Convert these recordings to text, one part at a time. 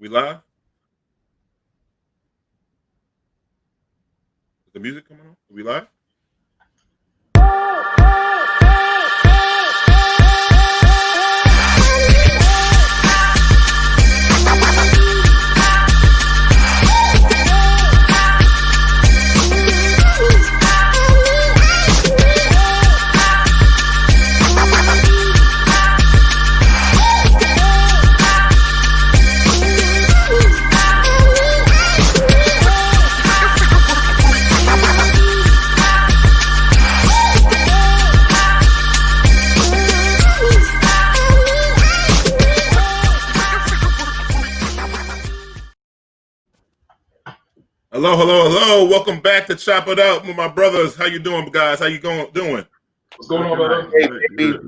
We live? Is the music coming on? Are we live? Hello. Welcome back to Chop It Up with my brothers. How you doing, guys? How you doing? What's going on, brother?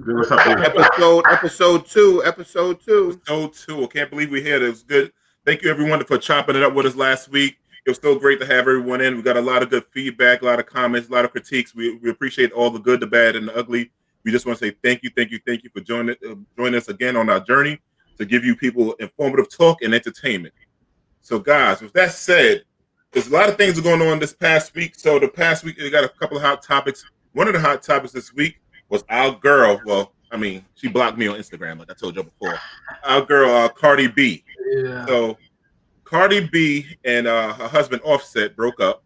What's up, Episode two. I can't believe we're here. It was good. Thank you, everyone, for chopping it up with us last week. It was still great to have everyone in. We got a lot of good feedback, a lot of comments, a lot of critiques. We appreciate all the good, the bad, and the ugly. We just want to say thank you for joining us again on our journey to give you people informative talk and entertainment. So, guys, with that said, there's a lot of things going on this past week. So the past week, we got a couple of hot topics. One of the hot topics this week was our girl. Well, I mean, she blocked me on Instagram, like I told you before. Our girl, Cardi B. Yeah. So Cardi B and her husband Offset broke up,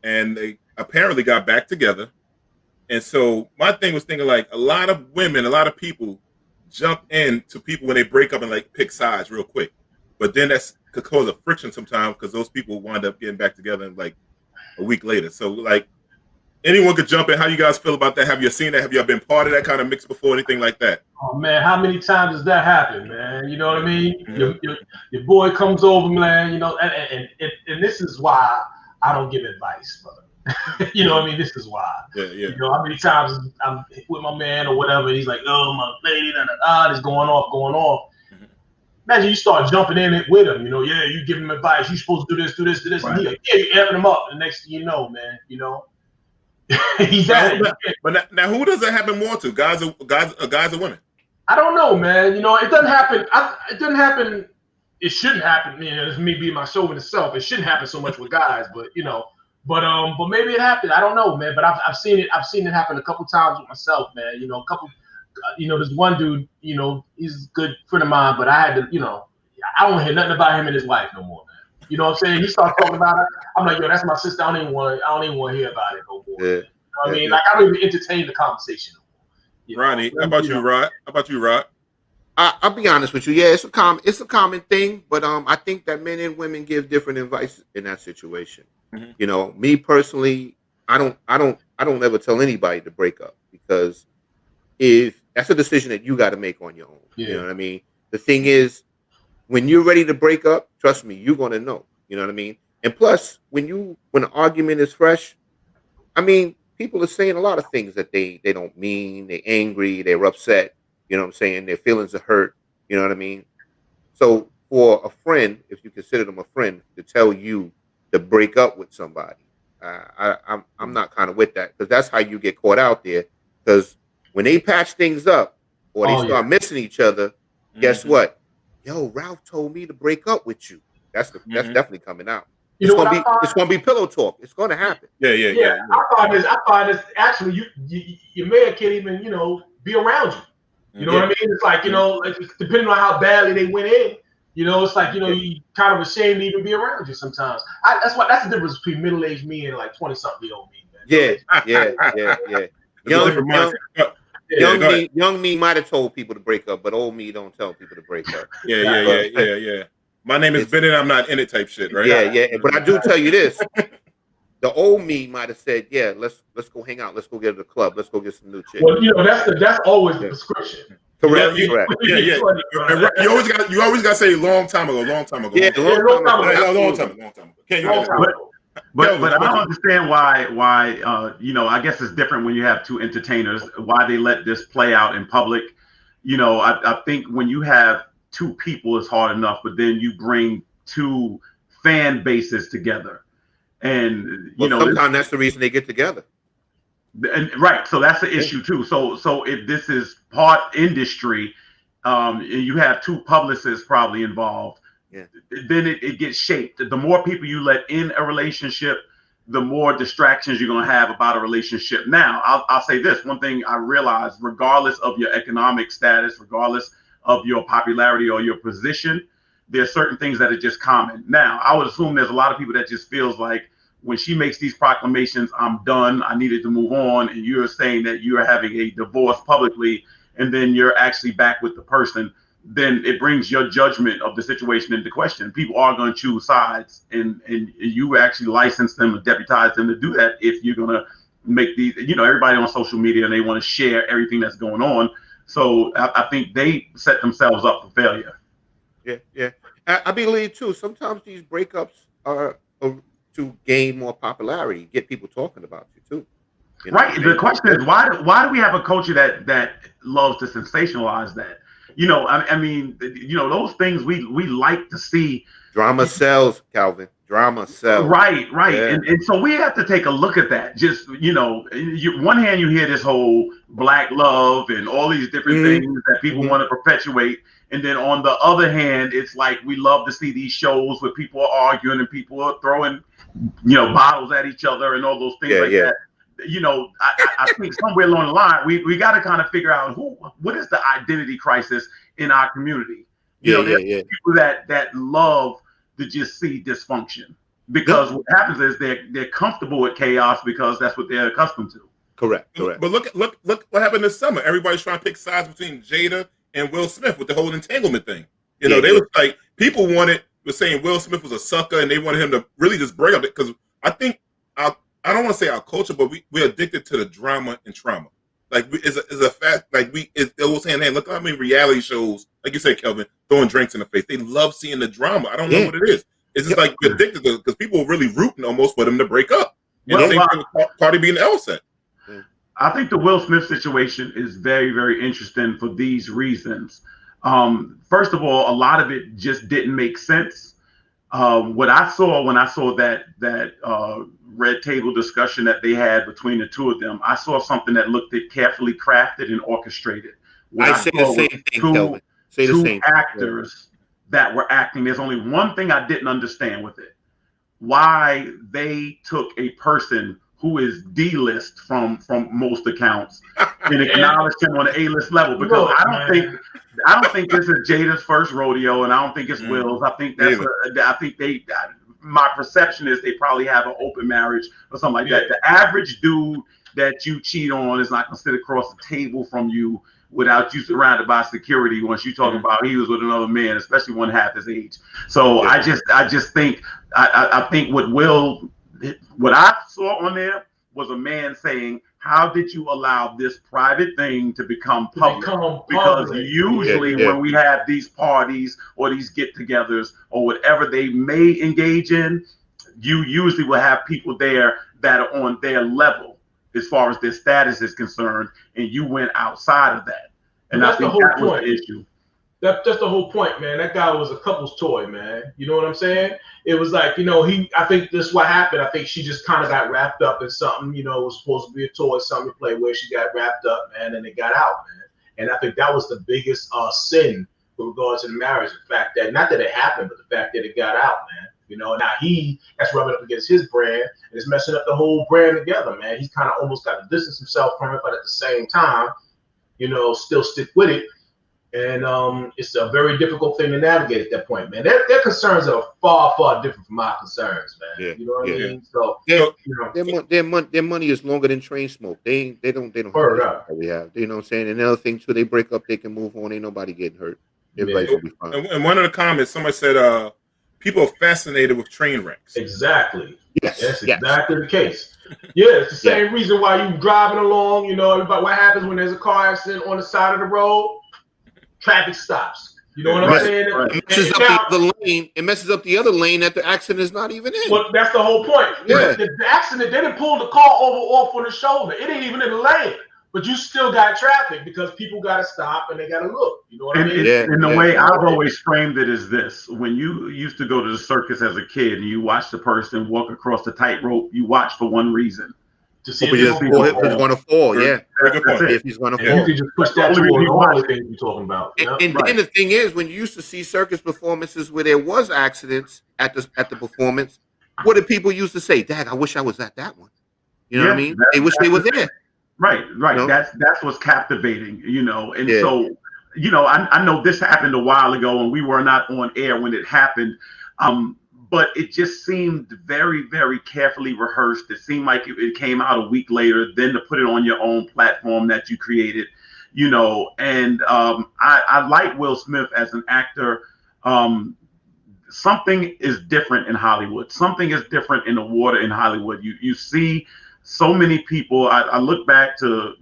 and they apparently got back together. And so my thing was thinking, like, a lot of women, a lot of people jump into people when they break up and like pick sides real quick. But then that could cause a friction sometimes because those people wind up getting back together in like a week later. So, like, anyone could jump in. How you guys feel about that? Have you seen that? Have you been part of that kind of mix before? Anything like that? Oh man, how many times does that happen, man? You know what I mean? Mm-hmm. Your boy comes over, man. You know, and this is why I don't give advice, brother. You know what I mean? This is why. Yeah. You know, how many times I'm with my man or whatever, he's like, "Oh, my lady, it's going off." Mm-hmm. Imagine you start jumping in it with him. You know, yeah, you give him advice. You supposed to do this, Right. and he like, yeah, you amping him up. And the next thing you know, man, you know, he's at it. But now, who does that happen more to? Guys or women? I don't know, man. You know, it doesn't happen. It doesn't happen. It shouldn't happen. You know, it's me being my chauvinist self. It shouldn't happen so much with guys, but you know, but maybe it happened. I don't know, man. But I've seen it. I've seen it happen a couple times with myself, man. You know, there's one dude. You know, he's a good friend of mine, but I had to, you know, I don't hear nothing about him and his wife no more, man. You know what I'm saying? He starts talking about it. I'm like, yo, that's my sister. I don't even want to hear about it no more. Yeah. You know what I mean? Like, I don't even entertain the conversation no more. You know? Ronnie, how about you, Rod? I'll be honest with you. Yeah, it's a common thing, but I think that men and women give different advice in that situation. Mm-hmm. You know, me personally, I don't ever tell anybody to break up because if that's a decision that you got to make on your own. Yeah. You know what I mean? The thing is, when you're ready to break up, trust me, you're gonna know. You know what I mean? And plus, when an argument is fresh, I mean, people are saying a lot of things that they don't mean. They're angry. They're upset. You know what I'm saying? Their feelings are hurt. You know what I mean? So for a friend, if you consider them a friend, to tell you to break up with somebody, I'm not kind of with that because that's how you get caught out there. Because when they patch things up or they start missing each other, guess what? Yo, Ralph told me to break up with you. That's definitely coming out. It's gonna be pillow talk. It's gonna happen. Yeah. I find this actually your man can't even, you know, be around you. You know what I mean? It's like, you know, depending on how badly they went in, you know, it's like, you know, you kind of ashamed to even be around you sometimes. That's the difference between middle-aged me and like 20-something-year-old me, man. Yeah. Young me might have told people to break up, but old me don't tell people to break up. Yeah. My name is Bennett. I'm not in it type shit, right? Yeah. But I do tell you this. The old me might have said, yeah, let's go hang out. Let's go get to the club. Let's go get some new chicks. Well, you know, that's always the prescription. Correct. Yeah. You always got to say long time ago. Yeah, long time ago. But I don't understand why you know, I guess it's different when you have two entertainers, why they let this play out in public. You know, I think when you have two people, it's hard enough, but then you bring two fan bases together. And you know, sometimes that's the reason they get together. And right, so that's the issue too. So if this is part industry, and you have two publicists probably involved, then it gets shaped. The more people you let in a relationship, the more distractions you're going to have about a relationship. Now, I'll say this. One thing I realized, regardless of your economic status, regardless of your popularity or your position, there's certain things that are just common. Now, I would assume there's a lot of people that just feels like when she makes these proclamations, I'm done, I needed to move on, and you're saying that you're having a divorce publicly, and then you're actually back with the person, then it brings your judgment of the situation into question. People are going to choose sides, and you actually license them or deputize them to do that if you're going to make these, everybody on social media, and they want to share everything that's going on. So I think they set themselves up for failure. Yeah. I believe too, sometimes these breakups are to gain more popularity, get people talking about you too. Right. The question is, why do we have a culture that loves to sensationalize that? I mean, those things we like to see. Drama sells, Kelvin. Drama sells. Right. Yeah. And so we have to take a look at that. Just, one hand you hear this whole black love and all these different things that people want to perpetuate. And then on the other hand, it's like we love to see these shows where people are arguing and people are throwing, bottles at each other and all those things that. I think somewhere along the line, we got to kind of figure out what is the identity crisis in our community. There's people that love to just see dysfunction, because what happens is they're comfortable with chaos because that's what they're accustomed to. Correct. But look what happened this summer. Everybody's trying to pick sides between Jada and Will Smith with the whole entanglement thing. They were like, people were saying Will Smith was a sucker, and they wanted him to really just break up it, because I think I don't want to say our culture, but we're addicted to the drama and trauma. Like, it's a fact. Like, it was saying, hey, look how many reality shows, like you said, Kelvin, throwing drinks in the face. They love seeing the drama. I don't know what it is. It's just like we're addicted to it, because people are really rooting almost for them to break up. And the same thing with Cardi B and Elsa. I think the Will Smith situation is very, very interesting for these reasons. First of all, a lot of it just didn't make sense. What I saw when I saw that red table discussion that they had between the two of them, I saw something that looked carefully crafted and orchestrated. I say the same thing, Kelvin. Say the same actors that were acting. There's only one thing I didn't understand with it: why they took a person who is D-list from most accounts and acknowledged him on an A-list level. Because I don't think this is Jada's first rodeo, and I don't think it's Will's. I think my perception is they probably have an open marriage or something like that. The average dude that you cheat on is not going to sit across the table from you without you surrounded by security once you talk about he was with another man, especially one half his age. So I just think I think what I saw on there was a man saying, how did you allow this private thing to become public? Because usually when we have these parties or these get-togethers or whatever they may engage in, you usually will have people there that are on their level as far as their status is concerned, and you went outside of that. And that's the whole point. Was the issue. That's the whole point, man. That guy was a couple's toy, man. You know what I'm saying? It was like, I think this is what happened. I think she just kind of got wrapped up in something, it was supposed to be a toy, something to play with. She got wrapped up, man, and it got out, man. And I think that was the biggest sin with regards to the marriage. The fact that, not that it happened, but the fact that it got out, man. Now that's rubbing up against his brand, and it's messing up the whole brand together, man. He's kind of almost got to distance himself from it, but at the same time, still stick with it. And it's a very difficult thing to navigate at that point, man. Their concerns are far, far different from our concerns, man. Yeah, you know what I mean? So their money is longer than train smoke. They don't have that we have. You know what I'm saying? And another thing too, they break up, they can move on. Ain't nobody getting hurt. Everybody's gonna be fine. And one of the comments, somebody said, people are fascinated with train wrecks. Exactly. Yes. That's exactly the case. Yeah, it's the same reason why you driving along. Everybody, what happens when there's a car accident on the side of the road? Traffic stops. You know what I'm saying? Right. It messes up the lane. It messes up the other lane that the accident is not even in. Well, that's the whole point. Yeah. The accident, they didn't pull the car off on the shoulder. It ain't even in the lane. But you still got traffic because people got to stop and they got to look. You know what I mean? And the way I've always framed it is this: when you used to go to the circus as a kid and you watch the person walk across the tightrope, you watch for one reason: to see if he's going to fall. Yeah, if he's going to fall. You could just push that toward all the things you're talking about. And then the thing is, when you used to see circus performances where there was accidents at the performance, what did people used to say? Dad, I wish I was at that one. You know what I mean? They wish they were there. Right. You know? That's what's captivating, And so, I know this happened a while ago, and we were not on air when it happened. But it just seemed very, very carefully rehearsed. It seemed like it came out a week later, then to put it on your own platform that you created, And I like Will Smith as an actor. Something is different in Hollywood. Something is different in the water in Hollywood. You see so many people. I look back to,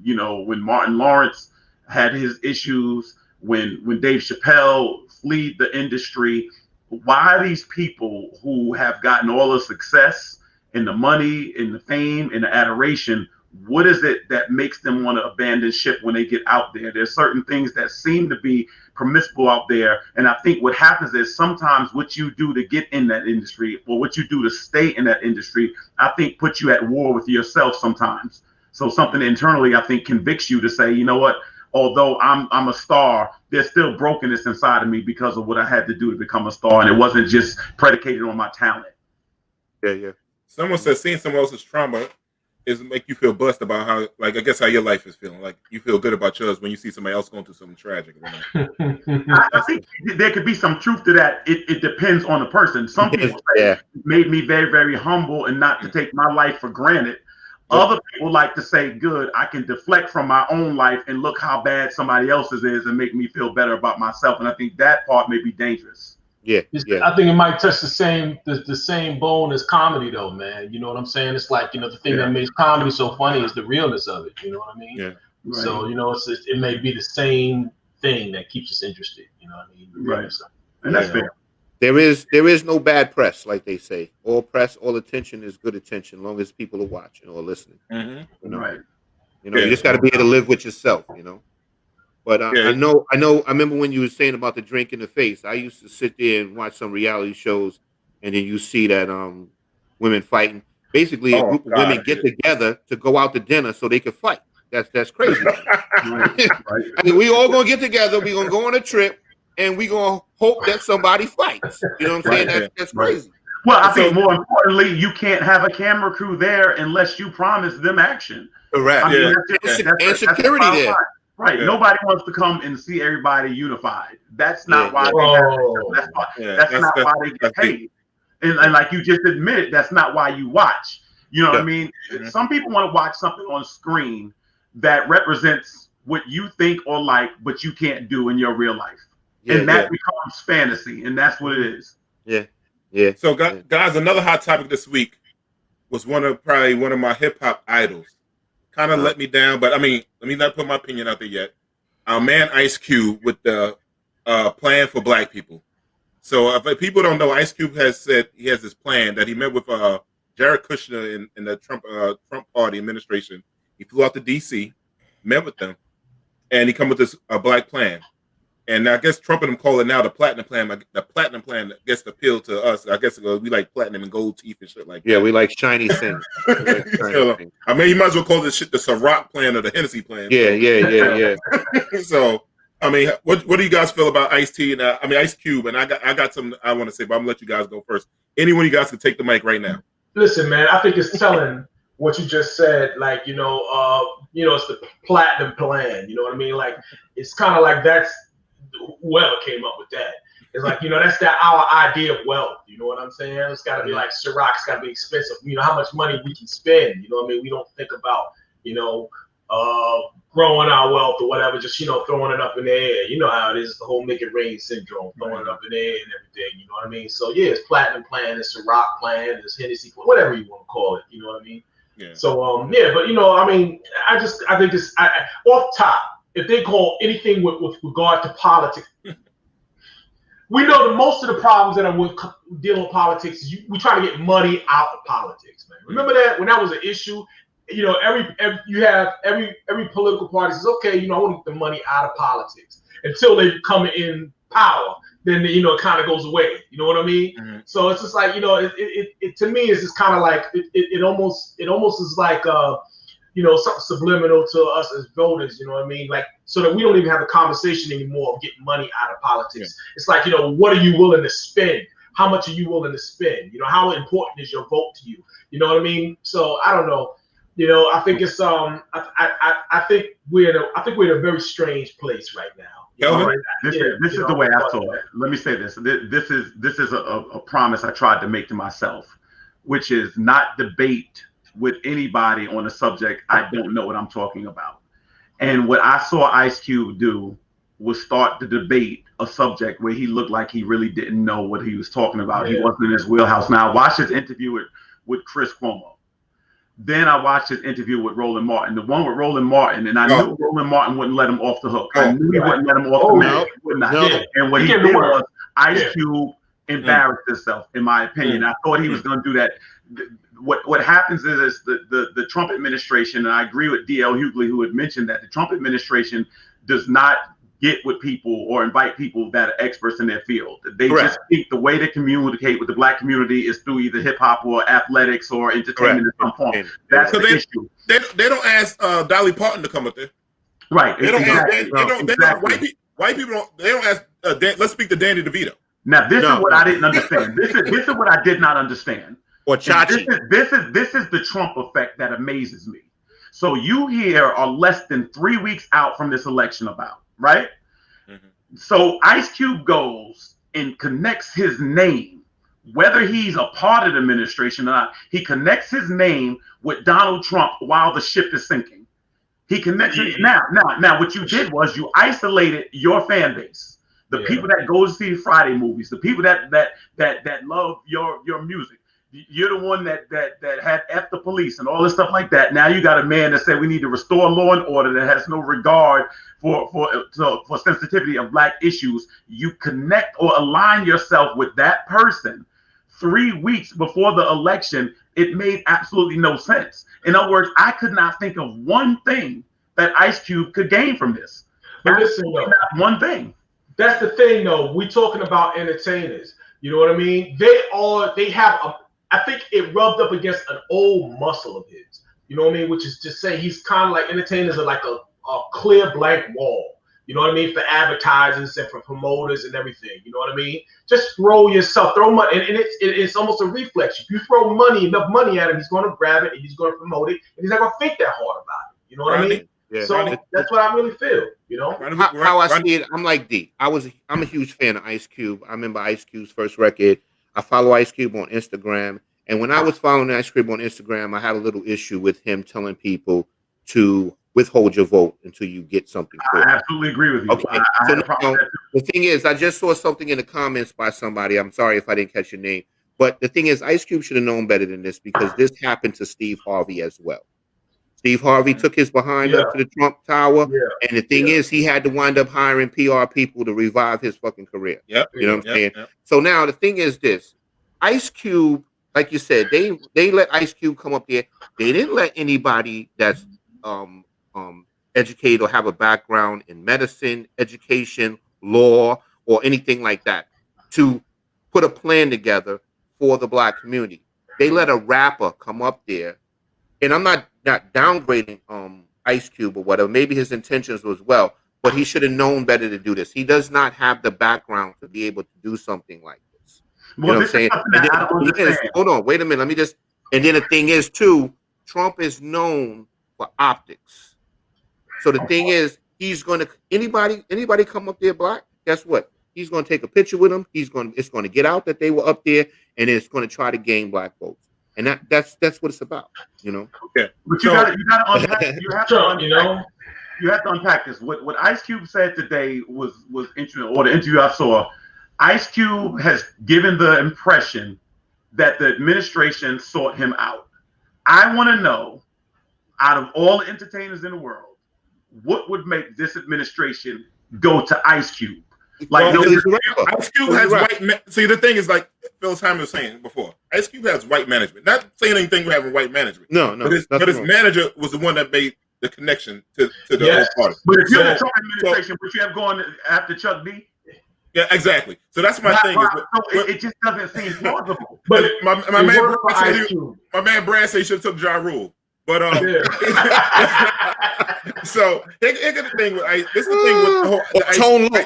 when Martin Lawrence had his issues, when Dave Chappelle fled the industry. Why these people who have gotten all the success and the money and the fame and the adoration, what is it that makes them want to abandon ship when they get out there? There's certain things that seem to be permissible out there. And I think what happens is sometimes what you do to get in that industry or what you do to stay in that industry, I think puts you at war with yourself sometimes. So something internally, I think, convicts you to say, you know what? Although I'm a star, there's still brokenness inside of me because of what I had to do to become a star. And it wasn't just predicated on my talent. Yeah. Someone says seeing someone else's trauma is make you feel blessed about how, I guess how your life is feeling. Like you feel good about yours when you see somebody else going through something tragic. I think there could be some truth to that. It depends on the person. Some people say it made me very, very humble and not to take my life for granted. Other people like to say, good, I can deflect from my own life and look how bad somebody else's is and make me feel better about myself. And I think that part may be dangerous. Yeah. I think it might touch the same bone as comedy, though, man. You know what I'm saying? It's like, the thing that makes comedy so funny is the realness of it. You know what I mean? Yeah. Right. So, it may be the same thing that keeps us interested. You know what I mean? Right. And that's fair. There is no bad press, like they say. All press, all attention is good attention, as long as people are watching or listening. Mm-hmm. Right. You just got to be able to live with yourself. But I remember when you were saying about the drink in the face. I used to sit there and watch some reality shows, and then you see that women fighting. Basically, a group of women get together to go out to dinner so they can fight. That's crazy. Right. I mean, we all gonna get together. We gonna go on a trip. And we gonna hope that somebody fights. You know what I'm saying? That's crazy. Well, I think more importantly, you can't have a camera crew there unless you promise them action. Correct. And security there. Right. Yeah. Nobody wants to come and see everybody unified. That's not why that's not why they get paid. And like you just admitted, that's not why you watch. You know what I mean? Mm-hmm. Some people want to watch something on screen that represents what you think or like, but you can't do in your real life. And that becomes fantasy, and that's what it is. Yeah. So, guys, another hot topic this week was probably one of my hip hop idols. Kind of let me down, but I mean, let me not put my opinion out there yet. Our man Ice Cube with the plan for Black people. So, if people don't know, Ice Cube has said he has this plan that he met with Jared Kushner in the Trump party administration. He flew out to D.C., met with them, and he come with this Black plan. And I guess Trump and them call it now the platinum plan. The platinum plan gets the appeal to us. I guess we like platinum and gold teeth and shit like that. Yeah, we like shiny things. I mean, you might as well call this shit the Ciroc plan or the Hennessy plan. Yeah. So, I mean, what do you guys feel about Ice-T and Ice Cube? And I got something I want to say, but I'm gonna let you guys go first. Anyone you guys can take the mic right now. Listen, man, I think it's telling what you just said. Like, it's the platinum plan. You know what I mean? Like, it's kind of like that's. Whoever came up with that. It's like, that's our idea of wealth. You know what I'm saying? It's got to be like Ciroc. It's got to be expensive. How much money we can spend. You know what I mean? We don't think about, growing our wealth or whatever, just, throwing it up in the air. You know how it is, the whole make it rain syndrome, throwing it up in the air and everything. You know what I mean? So, yeah, it's platinum plan, it's Ciroc plan, it's Hennessy plan, whatever you want to call it. You know what I mean? Yeah. So, but, I think it's off top. If they call anything with regard to politics, we know that most of the problems that are with dealing with politics is we try to get money out of politics, man. Remember that when that was an issue, every political party says, okay, I want to get the money out of politics until they come in power. Then it kind of goes away. You know what I mean? Mm-hmm. So it's just like it to me it's just kind of like it almost is like something subliminal to us as voters, you know what I mean? Like, so that we don't even have a conversation anymore of getting money out of politics. Yeah. It's like, what are you willing to spend? How much are you willing to spend? How important is your vote to you? You know what I mean? So I don't know. I think it's I think we're in a very strange place right now. Kelvin, this is the way I saw it. Let me say this. This is a promise I tried to make to myself, which is not debate with anybody on a subject I don't know what I'm talking about. And what I saw Ice Cube do was start the debate a subject where he looked like he really didn't know what he was talking about. Yeah. He wasn't in his wheelhouse. Now I watched his interview with Chris Cuomo. Then I watched his interview with Roland Martin, the one with Roland Martin, and I knew Roland Martin wouldn't let him off the hook. I knew he wouldn't let him off the hook. No. And what he did was Ice Cube embarrassed himself, in my opinion. I thought he was going to do that. What happens is the Trump administration, and I agree with D.L. Hughley, who had mentioned that the Trump administration does not get with people or invite people that are experts in their field. They just think the way to communicate with the Black community is through either hip hop or athletics or entertainment in some form. That's the issue. They don't ask Dolly Parton to come up there. Right. They don't ask white people don't. They don't ask. Let's speak to Danny DeVito. Now this is what I didn't understand. This is what I did not understand. Or Chachi. This is the Trump effect that amazes me. So you here are less than 3 weeks out from this election about. Right? Mm-hmm. So Ice Cube goes and connects his name, whether he's a part of the administration or not, he connects his name with Donald Trump while the ship is sinking. He connects it. Now, what you did was you isolated your fan base, the people that go to see Friday movies, the people that love your music. You're the one that had F the police and all this stuff like that. Now you got a man that said we need to restore law and order that has no regard for sensitivity of Black issues. You connect or align yourself with that person 3 weeks before the election. It made absolutely no sense. In other words, I could not think of one thing that Ice Cube could gain from this. But listen, not one thing. That's the thing, though. We're talking about entertainers. You know what I mean? They have I think it rubbed up against an old muscle of his. You know what I mean? Which is to say he's kind of like entertainers are like a clear blank wall. You know what I mean? For advertisers and for promoters and everything. You know what I mean? Just throw money, and it's almost a reflex. If you throw enough money at him, he's going to grab it and he's going to promote it, and he's not going to think that hard about it. You know what I mean? Yeah, so that's what I really feel. You know how I see it. I'm like D. I'm a huge fan of Ice Cube. I remember Ice Cube's first record. I follow Ice Cube on Instagram, and when I was following Ice Cube on Instagram, I had a little issue with him telling people to withhold your vote until you get something for it. I absolutely agree with you. Okay. The thing is, I just saw something in the comments by somebody. I'm sorry if I didn't catch your name, but the thing is, Ice Cube should have known better than this because this happened to Steve Harvey as well. Steve Harvey took his behind up to the Trump Tower, and the thing is, he had to wind up hiring PR people to revive his fucking career. Yep. You know what I'm saying? Yep. So now the thing is this: Ice Cube, like you said, they let Ice Cube come up there. They didn't let anybody that's educated or have a background in medicine, education, law, or anything like that to put a plan together for the Black community. They let a rapper come up there, and I'm not downgrading Ice Cube or whatever. Maybe his intentions was well, but he should have known better to do this. He does not have the background to be able to do something like this. You know what I'm saying? Hold on, wait a minute. Let me just. And then the thing is too, Trump is known for optics. So the thing is, he's going to anybody come up there Black. Guess what? He's going to take a picture with them. It's going to get out that they were up there, and it's going to try to gain Black votes. And that's what it's about, you know. Okay, but you got to unpack. You have to unpack this. What Ice Cube said today was interesting. Or the interview I saw, Ice Cube has given the impression that the administration sought him out. I want to know, out of all the entertainers in the world, what would make this administration go to Ice Cube? Like, Ice Cube has white. See, the thing is, like Phil Simon was saying before, Ice Cube has white management. Not saying anything with having white management. No. But his manager was the one that made the connection to the whole party. But if you're the Trump administration, would you have gone after Chuck D? Yeah, exactly. So that's my thing. It just doesn't seem plausible. But my man Brad said he should have took Ja Rule. But so here's the thing with Ice. This is the thing with the whole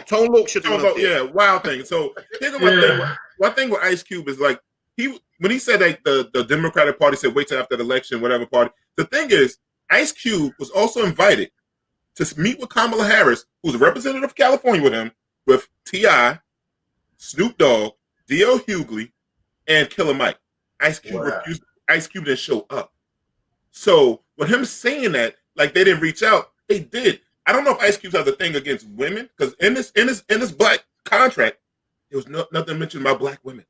Tone Loc should Tone Loc, yeah, wild thing. So here's one thing with Ice Cube is like when he said that the Democratic Party said wait till after the election, whatever party. The thing is, Ice Cube was also invited to meet with Kamala Harris, who's a representative of California with him, with T.I., Snoop Dogg, D.L. Hughley, and Killer Mike. Ice Cube refused. Ice Cube didn't show up. So with him saying that, like they didn't reach out, they did. I don't know if Ice Cube has a thing against women, because in this black contract, there was nothing mentioned about black women.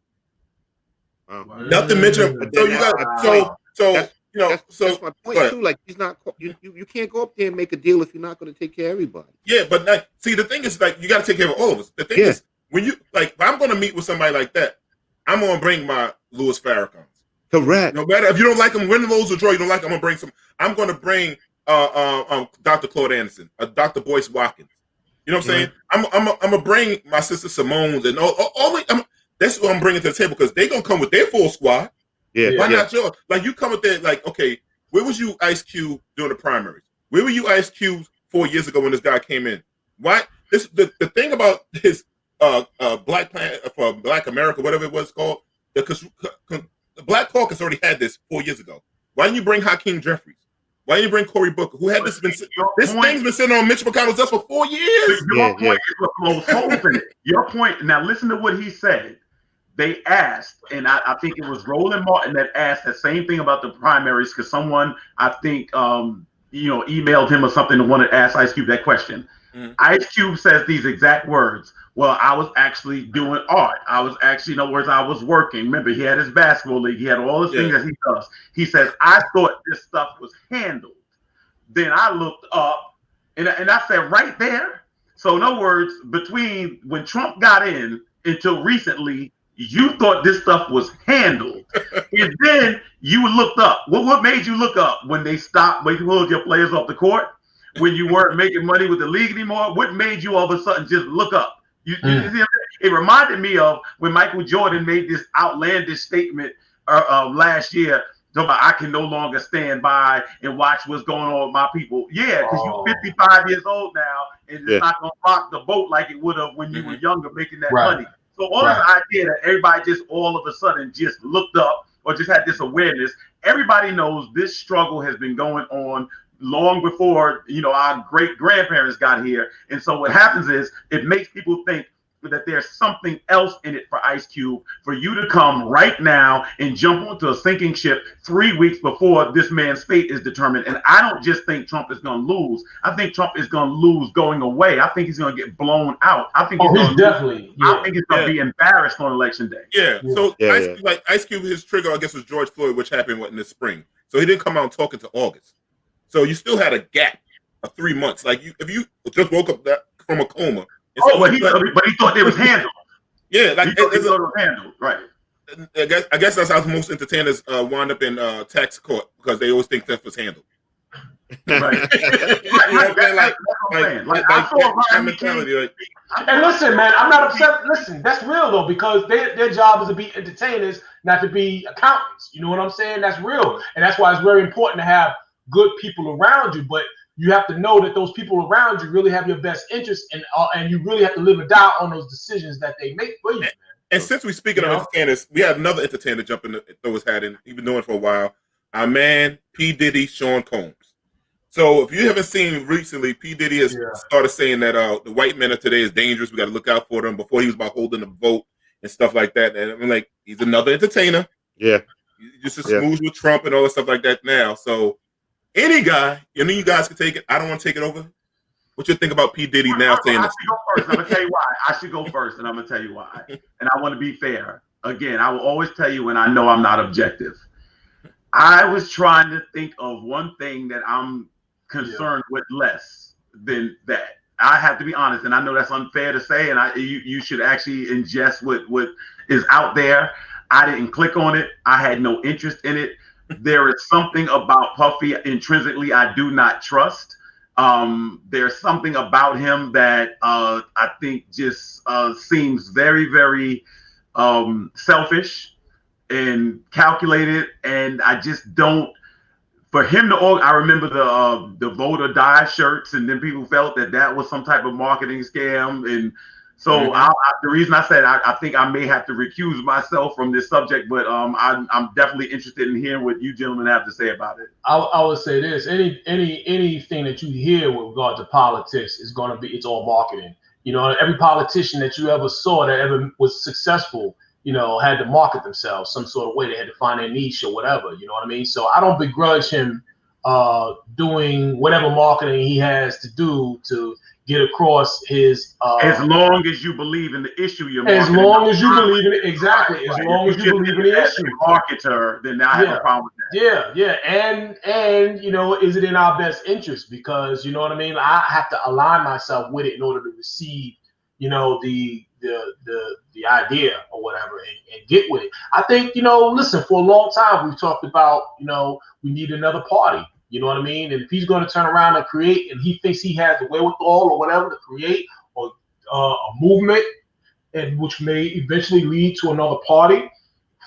Nothing mentioned. So you got that's my point too. Like he's not. You can't go up there and make a deal if you're not going to take care of everybody. Yeah, but see, the thing is, like you got to take care of all of us. The thing is, when you like, if I'm going to meet with somebody like that, I'm going to bring my Louis Farrakhan's. Correct. No matter if you don't like them, win, lose, or draw, you don't like them, I'm going to bring some. I'm going to bring Dr. Claude Anderson, Dr. Boyce Watkins. You know what I'm saying? I'm going to bring my sister Simone's and all that's what I'm bringing to the table because they're going to come with their full squad. Yeah. Why not yours? Like you come with that, like, okay, where was you, Ice Cube, during the primaries? Where were you, Ice Cube, 4 years ago when this guy came in? Why? The thing about this Black Planet for Black America, whatever it was called, because the Black Caucus already had this 4 years ago. Why didn't you bring Hakeem Jeffries? Why didn't you bring Cory Booker? Who had this thing's been sitting on Mitch McConnell's desk for 4 years? Your point is what blows holes in it. Your point. Now listen to what he said. They asked, and I think it was Roland Martin that asked that same thing about the primaries because someone I think emailed him or something and wanted to ask Ice Cube that question. Ice Cube says these exact words. Well, I was actually doing art. I was actually, in other words, I was working. Remember, he had his basketball league. He had all the things that he does. He says, I thought this stuff was handled. Then I looked up, and I said, right there. So in other words, between when Trump got in until recently, you thought this stuff was handled. And then you looked up. What made you look up when they stopped, when you pulled your players off the court? When you weren't making money with the league anymore? What made you all of a sudden just look up? You see, it reminded me of when Michael Jordan made this outlandish statement last year. About, I can no longer stand by and watch what's going on with my people. Yeah, because you're 55 years old now, and it's not going to rock the boat like it would have when you were younger making that money. So all this idea that everybody just all of a sudden just looked up or just had this awareness, everybody knows this struggle has been going on long before, our great grandparents got here. And so what happens is it makes people think that there's something else in it for Ice Cube for you to come right now and jump onto a sinking ship 3 weeks before this man's fate is determined. And I don't just think Trump is going to lose. I think Trump is going to lose going away. I think he's going to get blown out. I think he's definitely. I think he's going to be embarrassed on election day. Yeah. So Ice Cube, his trigger, I guess, was George Floyd, which happened in the spring. So he didn't come out talking to August. So you still had a gap of 3 months. Like if you just woke up from a coma. But he thought it was handled. Yeah, like he thought it was handled, right? I guess that's how most entertainers wind up in tax court because they always think theft was handled. Right. And listen, man, I'm not upset. Listen, that's real though because their job is to be entertainers, not to be accountants. You know what I'm saying? That's real, and that's why it's very important to have good people around you, but you have to know that those people around you really have your best interest, and you really have to live or die on those decisions that they make for you, man. And since we're speaking of entertainers, we had another entertainer jump in, throw his hat in. He's been doing it for a while. Our man, P. Diddy, Sean Combs. So if you haven't seen recently, P. Diddy has started saying that the white men of today is dangerous. We got to look out for them. Before he was about holding the vote and stuff like that. And I'm like, he's another entertainer. Yeah. He's just a smooth with Trump and all that stuff like that now. So any guy, you guys can take it. I don't want to take it over. What you think about P. Diddy now saying this? I should go first. I'm going to tell you why. I should go first, and I'm going to tell you why. And I want to be fair. Again, I will always tell you when I know I'm not objective. I was trying to think of one thing that I'm concerned with less than that. I have to be honest, and I know that's unfair to say, and you should actually ingest what is out there. I didn't click on it. I had no interest in it. There is something about Puffy intrinsically I do not trust. There's something about him that I think just seems very, very selfish and calculated, and I just don't for him to I remember the vote or die shirts, and then people felt that was some type of marketing scam. And so the reason I said I think I may have to recuse myself from this subject, but I'm definitely interested in hearing what you gentlemen have to say about it. I would say this: anything that you hear with regard to politics is going to be, it's all marketing. You know, every politician that you ever saw that ever was successful, you know, had to market themselves some sort of way. They had to find their niche or whatever. You know what I mean? So I don't begrudge him doing whatever marketing he has to do to get across his. As long as you believe in the issue you're marketing. As long as you believe in it, exactly. As long as you believe in the issue. Marketer, then I have a problem with that. Yeah. And you know, is it in our best interest? Because you know what I mean? I have to align myself with it in order to receive, you know, the idea or whatever and get with it. I think, you know, listen, for a long time we've talked about, you know, we need another party. You know what I mean? And if he's going to turn around and create, and he thinks he has the wherewithal or whatever to create or a movement, and which may eventually lead to another party,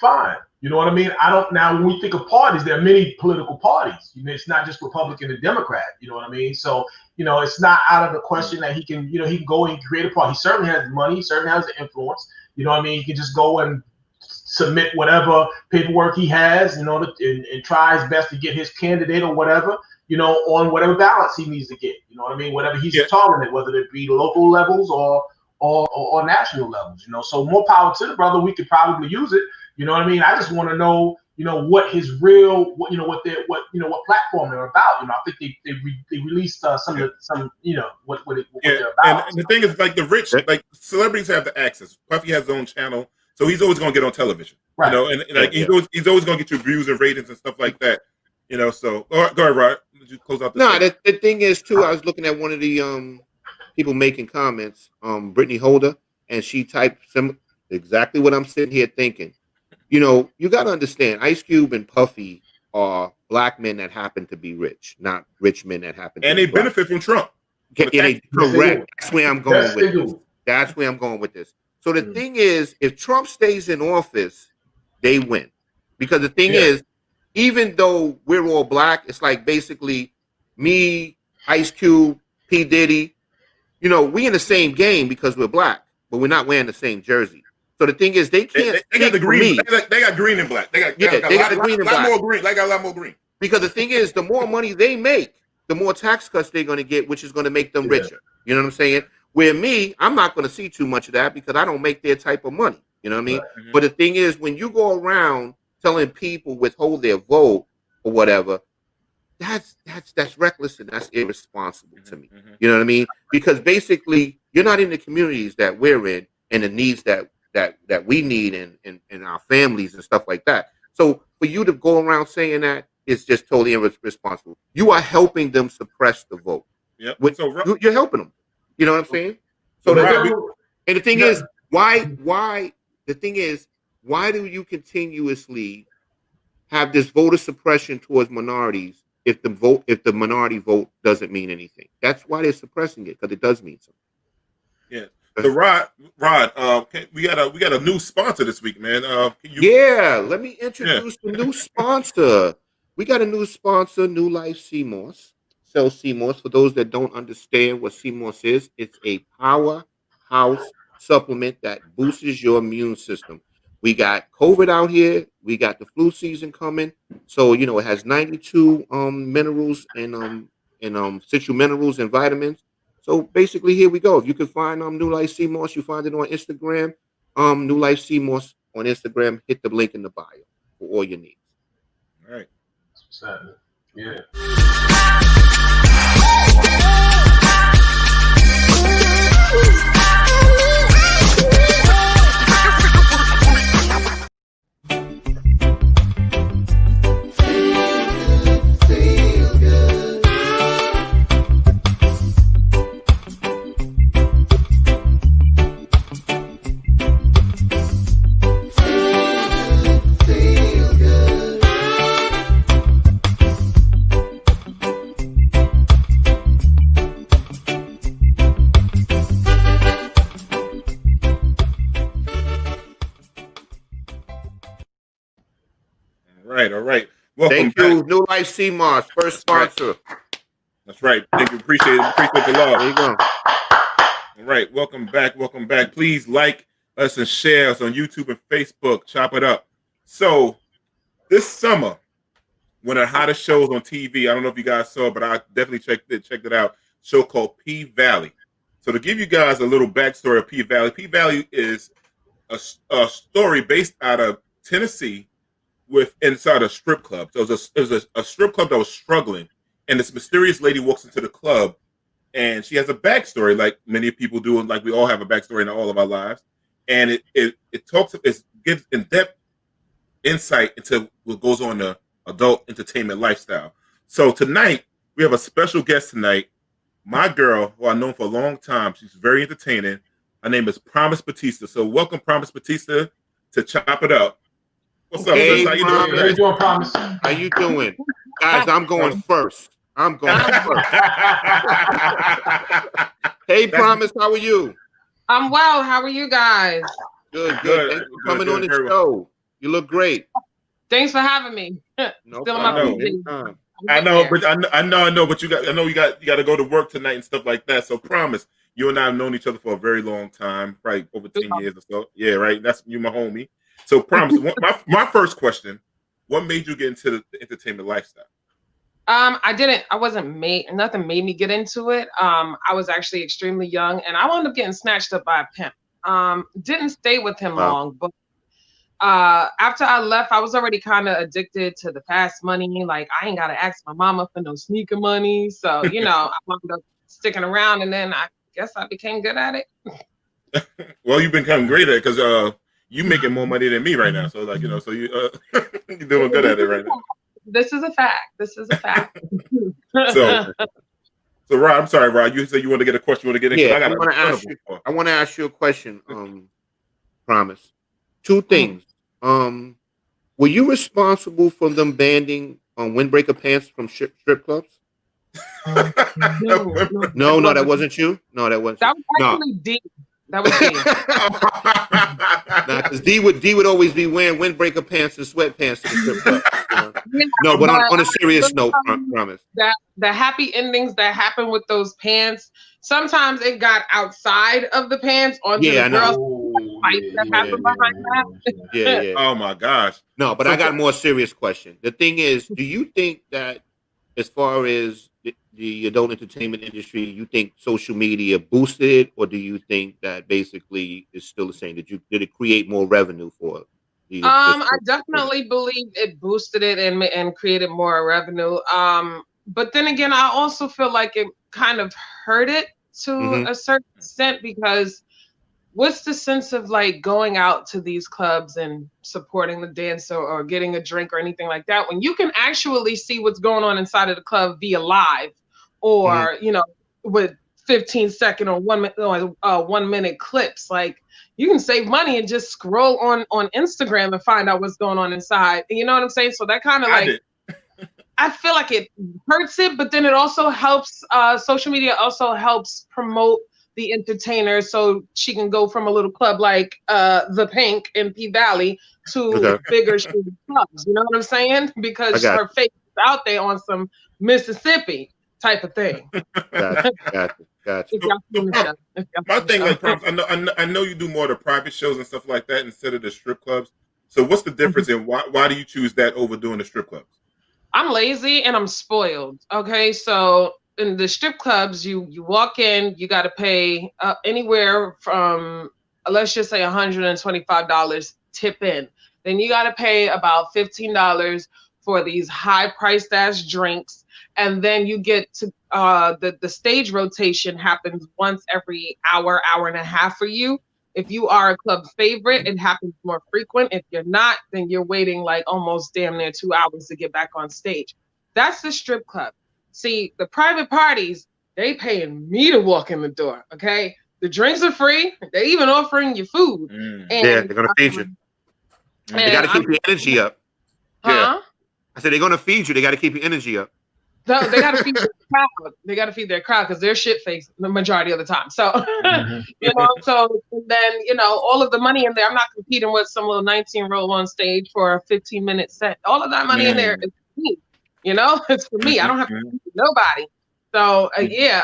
fine. You know what I mean? Now when we think of parties, there are many political parties. You know, it's not just Republican and Democrat. You know what I mean? So, you know, it's not out of the question that he can go and create a party. He certainly has the money. He certainly has the influence. You know what I mean? He can just go and submit whatever paperwork he has, you know, and try his best to get his candidate or whatever, you know, on whatever balance he needs to get. You know what I mean? Whatever he's targeting, whether it be local levels or national levels. You know, so more power to the brother. We could probably use it. You know what I mean? I just want to know, you know, what his real, what platform they're about. You know, I think they released some, you know, what they're about. And the thing is, like the rich, like celebrities have the access. Puffy has his own channel, so he's always going to get on television. Right. You know, and like he's always going to get your views and ratings and stuff like that. You know, so go ahead, Rod. Did you close out? The thing is too. I was looking at one of the people making comments, Brittany Holder, and she typed exactly what I'm sitting here thinking. You know, you got to understand, Ice Cube and Puffy are black men that happen to be rich, not rich men that happen to and be they benefit from Trump. Correct. That's where I'm going with this. That's where I'm going with this. So the thing is, if Trump stays in office, they win. Because the thing is, even though we're all black, it's like basically me, Ice Cube, P. Diddy, you know, we in the same game because we're black, but we're not wearing the same jersey. So the thing is, they can't. They got the green. They got green and black. They got the green and black. More green. They got a lot more green. Because the thing is, the more money they make, the more tax cuts they're going to get, which is going to make them richer. You know what I'm saying? Where me, I'm not going to see too much of that because I don't make their type of money. You know what I mean? Right. But the thing is, when you go around telling people withhold their vote or whatever, that's reckless and that's irresponsible to me. You know what I mean? Because basically, you're not in the communities that we're in and the needs that we need in our families and stuff like that. So for you to go around saying that is just totally irresponsible. You are helping them suppress the vote. Yeah. So you're helping them. You know what I'm saying? So and the thing is, why do you continuously have this voter suppression towards minorities if the minority vote doesn't mean anything? That's why they're suppressing it, because it does mean something. Yeah. So Rod, we got a new sponsor this week, man. Let me introduce the new sponsor. We got a new sponsor, New Life CMOS. So CMOS, for those that don't understand what CMOS is, it's a powerhouse supplement that boosts your immune system. We got COVID out here. We got the flu season coming. So, you know, it has 92 minerals and essential minerals and vitamins. So basically, here we go. If you can find New Life CMOS, you find it on Instagram. New Life CMOS on Instagram. Hit the link in the bio for all your needs. All right. Yeah. All right. Welcome Thank back. you, New Life CMOS, first sponsor. That's right. Thank you. Appreciate it. Appreciate the love. There you go. All right. Welcome back. Welcome back. Please like us and share us on YouTube and Facebook. Chop it up. So this summer, one of the hottest shows on TV, I don't know if you guys saw it, but I definitely checked it out. Show called P Valley. So to give you guys a little backstory of P Valley is a story based out of Tennessee with inside a strip club. So it was a strip club that was struggling, and this mysterious lady walks into the club, and she has a backstory like many people do, and like we all have a backstory in all of our lives. And it gives in-depth insight into what goes on the adult entertainment lifestyle. So tonight we have a special guest tonight. My girl, who I've known for a long time, she's very entertaining. Her name is Promise Batista. So welcome, Promise Batista, to Chop It Up. What's up, sis? How you doing? How you doing, Promise? How you doing? Guys, I'm going first. Hey, Promise, how are you? I'm well. How are you guys? Good. Thanks for coming on the show. You look great. Thanks for having me. No Still problem. I know, but I know, but you got to go to work tonight and stuff like that. So Promise, you and I have known each other for a very long time, right? Over 10 years or so. Yeah, right. That's you, my homie. So Promise, my first question: what made you get into the entertainment lifestyle? I wasn't made. Nothing made me get into it. I was actually extremely young, and I wound up getting snatched up by a pimp. Didn't stay with him long, but after I left, I was already kind of addicted to the fast money. Like I ain't gotta ask my mama for no sneaker money. So I wound up sticking around, and then I guess I became good at it. Well, you've become great at it because you making more money than me right now. So like so you you're doing good at it right now. This is a fact. So Rod, I'm sorry, Rod. You said you want to get a question. You want to get in? Yeah, I want to ask you a question. Promise. Two things. Were you responsible for them banning windbreaker pants from strip clubs? No, that wasn't you. No, that wasn't. That was actually D. That was D. Because D would always be wearing windbreaker pants and sweatpants to the strip club. No, but on a serious note, Promise. That the happy endings that happen with those pants, sometimes it got outside of the pants onto the girls. Yeah. Oh my gosh. No, but I got a more serious question. The thing is, do you think that as far as the adult entertainment industry, you think social media boosted it, or do you think that basically it's still the same? Did it create more revenue for it? I definitely believe it boosted it and created more revenue. But then again, I also feel like it kind of hurt it to a certain extent, because what's the sense of like going out to these clubs and supporting the dancer or getting a drink or anything like that when you can actually see what's going on inside of the club via live or with 15-second or 1 minute clips? Like you can save money and just scroll on Instagram and find out what's going on inside. You know what I'm saying? So that kind of like I feel like it hurts it, but then it also helps. Social media also helps promote the entertainer, so she can go from a little club like the Pink in P Valley to bigger clubs. You know what I'm saying? Because her face is out there on some Mississippi type of thing. Gotcha. My thing, like, I know you do more of the private shows and stuff like that instead of the strip clubs. So what's the difference, and why do you choose that over doing the strip clubs? I'm lazy and I'm spoiled. Okay, so in the strip clubs, you walk in, you got to pay anywhere from, let's just say $125 tip in. Then you got to pay about $15 for these high-priced ass drinks. And then you get to the stage rotation happens once every hour and a half for you. If you are a club favorite, it happens more frequent. If you're not, then you're waiting like almost damn near 2 hours to get back on stage. That's the strip club. See, the private parties, they paying me to walk in the door, okay? The drinks are free. They're even offering you food. And, they're going to feed you. They got to keep your energy up. Huh? I said they're going to feed you. They got to keep your energy up. No, they got to feed their crowd. They got to feed their crowd because they're shit-faced the majority of the time. So, so then, all of the money in there, I'm not competing with some little 19-year-old on stage for a 15-minute set. All of that money in there is You know, it's for me. I don't have to feed nobody. So yeah,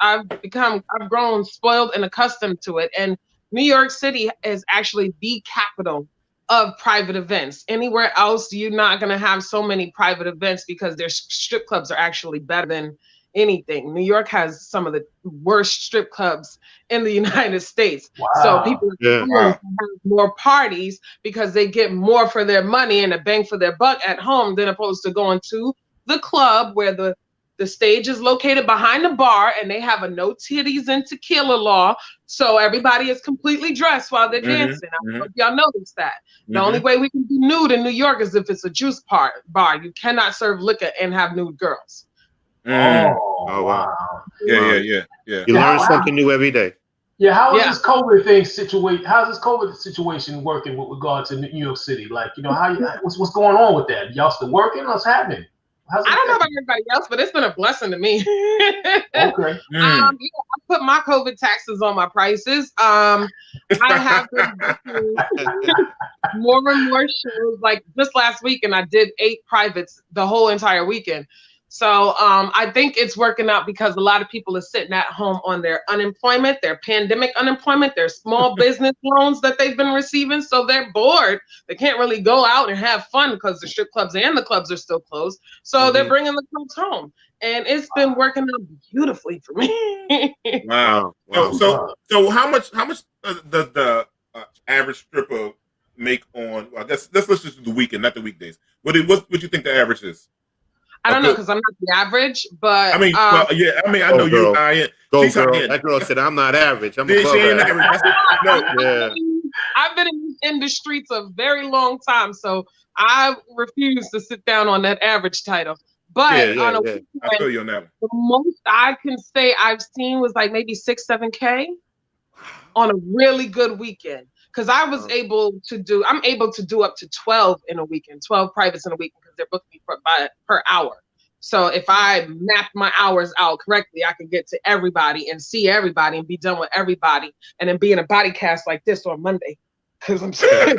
I've grown spoiled and accustomed to it. And New York City is actually the capital of private events. Anywhere else, you're not going to have so many private events because their strip clubs are actually better than anything. New York has some of the worst strip clubs in the United States. Wow. So people have more parties because they get more for their money and a bang for their buck at home than opposed to going to the club where the stage is located behind the bar and they have a no titties and tequila law. So everybody is completely dressed while they're dancing. I don't know if y'all noticed that. The only way we can be nude in New York is if it's a juice bar. You cannot serve liquor and have nude girls. Oh wow. Yeah. You learn something new every day. Yeah, how is this COVID thing situation? How's this COVID situation working with regard to New York City? Like, you know, what's going on with that? Y'all still working? What's happening? I don't know about everybody else, but it's been a blessing to me. Okay. I put my COVID taxes on my prices. I have been booking more and more shows. Like just last weekend, I did 8 privates the whole entire weekend. So I think it's working out because a lot of people are sitting at home on their unemployment, their pandemic unemployment, their small business loans that they've been receiving. So they're bored. They can't really go out and have fun because the strip clubs and the clubs are still closed. So they're bringing the clubs home. And it's been working out beautifully for me. Wow. So how much does the average stripper make on, I guess let's just do the weekend, not the weekdays. What do you think the average is? I don't know because I'm not the average, but I mean, I know you. Go girl. That girl said, "I'm not average. I'm above average." I've been in the streets a very long time, so I refuse to sit down on that average title. But on a weekend, I feel you on that one. The most I can say I've seen was like maybe 6-7K on a really good weekend. Because I was I'm able to do up to 12 in a weekend, 12 privates in a weekend because they're booking me per hour. So if I map my hours out correctly, I can get to everybody and see everybody and be done with everybody and then be in a body cast like this on Monday. Because I'm sick.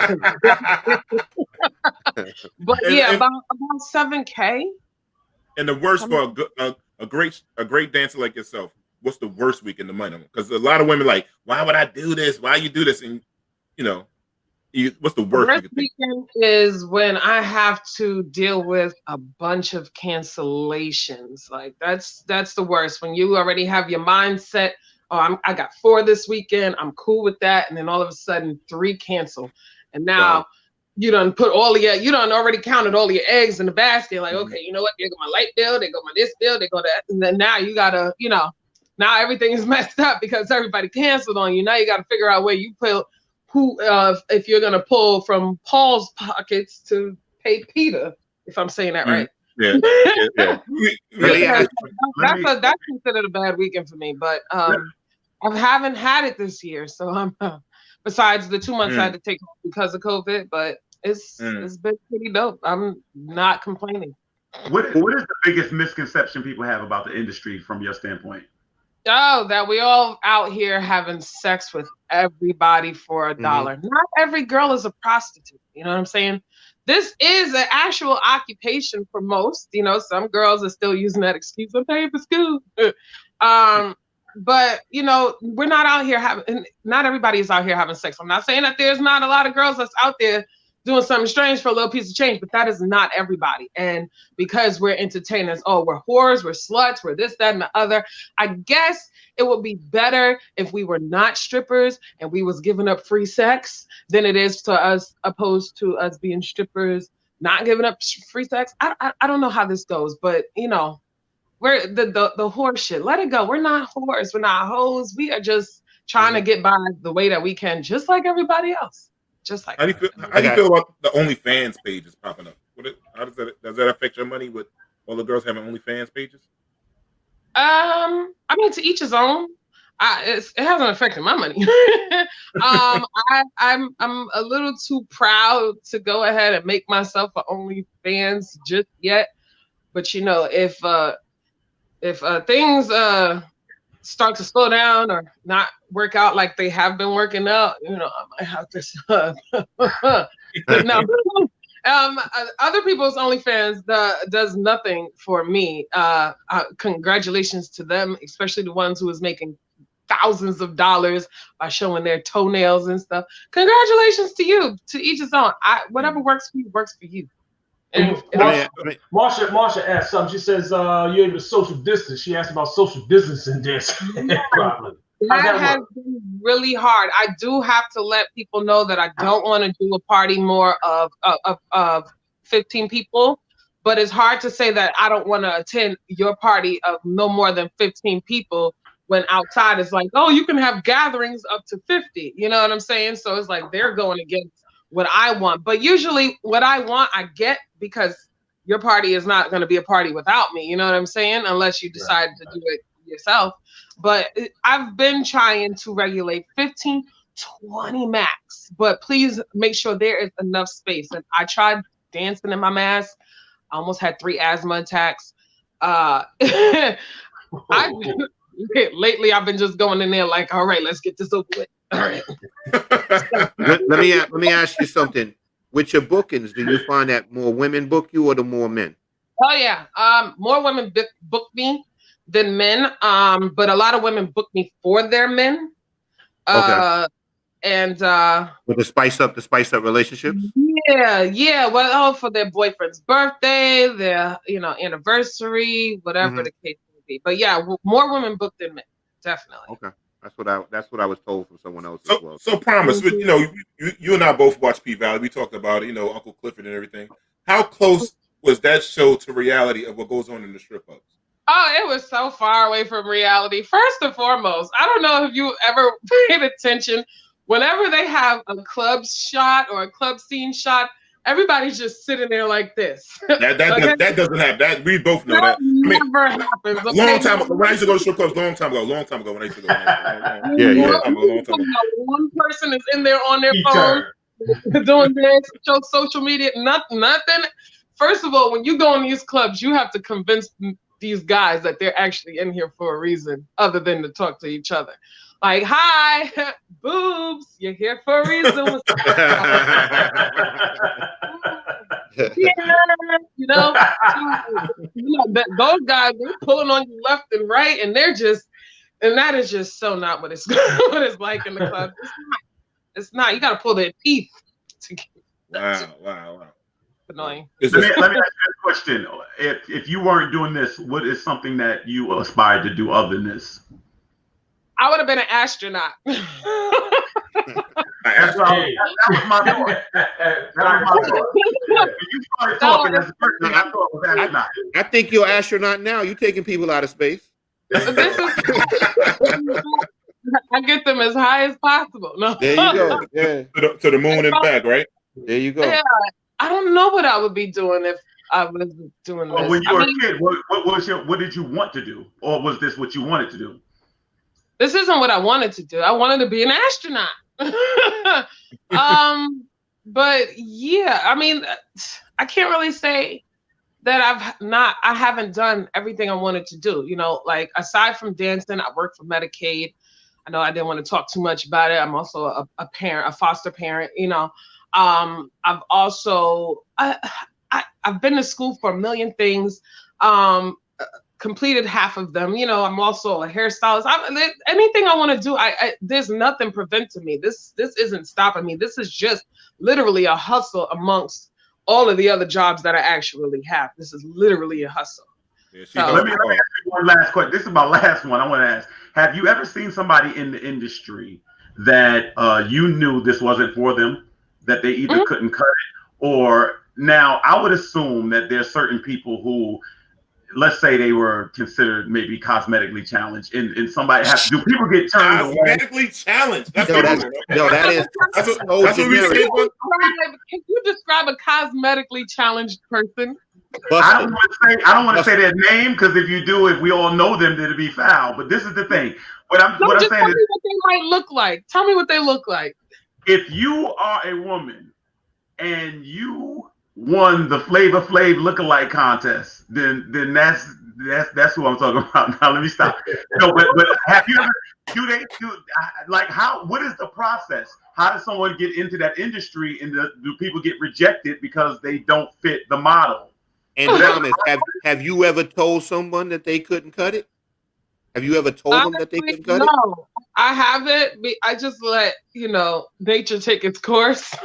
But about 7K. And the worst for a great dancer like yourself, what's the worst weekend to money? Because a lot of women like, why would I do this? Why you do this? And you know, what's the worst weekend is when I have to deal with a bunch of cancellations. Like that's the worst. When you already have your mindset, I got 4 this weekend, I'm cool with that, and then all of a sudden 3 cancel, and now you done already counted all your eggs in the basket. Like, okay, you know what? There go my light bill, there go my this bill, there go that, and then now you gotta, now everything is messed up because everybody canceled on you. Now you gotta figure out where you put. If you're gonna pull from Paul's pockets to pay Peter, if I'm saying that right. That's considered a bad weekend for me. But I haven't had it this year, so I'm besides the 2 months I had to take because of COVID, but it's been pretty dope. I'm not complaining. What is the biggest misconception people have about the industry from your standpoint? Oh, that we all out here having sex with everybody for $1. Not every girl is a prostitute. You know what I'm saying? This is an actual occupation for most. Some girls are still using that excuse. I'm paying for school. But we're not out here not everybody is out here having sex. I'm not saying that there's not a lot of girls that's out there doing something strange for a little piece of change, but that is not everybody. And because we're entertainers, we're whores, we're sluts, we're this, that, and the other. I guess it would be better if we were not strippers and we was giving up free sex than it is to us, opposed to us being strippers, not giving up free sex. I don't know how this goes, but we're the whore shit. Let it go. We're not whores. We're not hoes. We are just trying to get by the way that we can, just like everybody else. Just like how do you feel about the OnlyFans pages popping up? How does that affect your money with all the girls having OnlyFans pages? I mean, to each his own. It hasn't affected my money. I'm a little too proud to go ahead and make myself an OnlyFans just yet. But if things start to slow down or not work out like they have been working out, I might have to but no, Other people's OnlyFans does nothing for me. Congratulations to them, especially the ones who is making thousands of dollars by showing their toenails and stuff. Congratulations to you. To each his own. Whatever works for you works for you. And Marsha asked something. She says, "You're able to social distance." She asked about social distancing this. Probably. That has been really hard. I do have to let people know that I don't want to do a party more of 15 people, but it's hard to say that I don't want to attend your party of no more than 15 people when outside it's like, oh, you can have gatherings up to 50. You know what I'm saying? So it's like they're going against what I want. But usually what I want, I get, because your party is not going to be a party without me. You know what I'm saying? Unless you decide to do it yourself. But I've been trying to regulate 15, 20 max. But please make sure there is enough space. And I tried dancing in my mask. I almost had 3 asthma attacks. Lately, I've been just going in there like, all right, let's get this over with. All right. let me ask you something. With your bookings, do you find that more women book you or the more men? Oh yeah, more women book me than men. But a lot of women book me for their men. Okay. And with the spice up relationships. Yeah. Well, for their boyfriend's birthday, their anniversary, whatever the case may be. But yeah, more women book than men, definitely. Okay. That's what I was told from someone else as well. So promise, you and I both watched P-Valley. We talked about Uncle Clifford and everything. How close was that show to reality of what goes on in the strip clubs? Oh, it was so far away from reality. First and foremost, I don't know if you ever paid attention. Whenever they have a club shot or a club scene shot, everybody's just sitting there like this. That doesn't happen. That we both know that. Never happens. Okay? Long time ago, when I used to go to strip clubs, long time ago when I used to go. Long time ago. One person is in there on their phone doing their social media. Nothing. First of all, when you go in these clubs, you have to convince these guys that they're actually in here for a reason other than to talk to each other. Like, hi, boobs, you're here for a reason. Those guys, they're pulling on you left and right, and that is just so not what it's like in the club. It's not. You got to pull their teeth to get. Wow. Annoying. Let me ask you a question. If you weren't doing this, what is something that you aspired to do other than this? I would have been an astronaut. That was my thought. You started talking as a person, I thought it was astronaut. I think you're an astronaut now. You're taking people out of space. I get them as high as possible. No. There you go. Yeah. To the moon and back, right? There you go. Yeah, I don't know what I would be doing if I was doing this. When you were a kid, what did you want to do? Or was this what you wanted to do? This isn't what I wanted to do. I wanted to be an astronaut. But yeah, I mean, I can't really say that I haven't done everything I wanted to do. Like aside from dancing, I work for Medicaid. I know I didn't want to talk too much about it. I'm also a parent, a foster parent, I've also, I've been to school for a million things, completed half of them. I'm also a hairstylist. Anything I want to do, there's nothing preventing me. This isn't stopping me. This is just literally a hustle amongst all of the other jobs that I actually have. This is literally a hustle. Yeah, let me ask you one last question. This is my last one. I want to ask, have you ever seen somebody in the industry that you knew this wasn't for them, that they either couldn't cut it, or now I would assume that there's certain people who, let's say they were considered maybe cosmetically challenged, and somebody do people get turned away? Cosmetically challenged? That's what we say. Can you describe a cosmetically challenged person? I don't want to say their name, because if you do, if we all know them, it'll be foul. But this is the thing. What I'm saying is, tell me what they might look like. Tell me what they look like. If you are a woman and you won the Flavor Flav lookalike contest, then that's who I'm talking about. Now let me stop. No, but have you ever what is the process? How does someone get into that industry, and do people get rejected because they don't fit the model? And Thomas, have you ever told someone that they couldn't cut it? Have you ever told them that they couldn't cut it? No, I haven't. I just let nature take its course.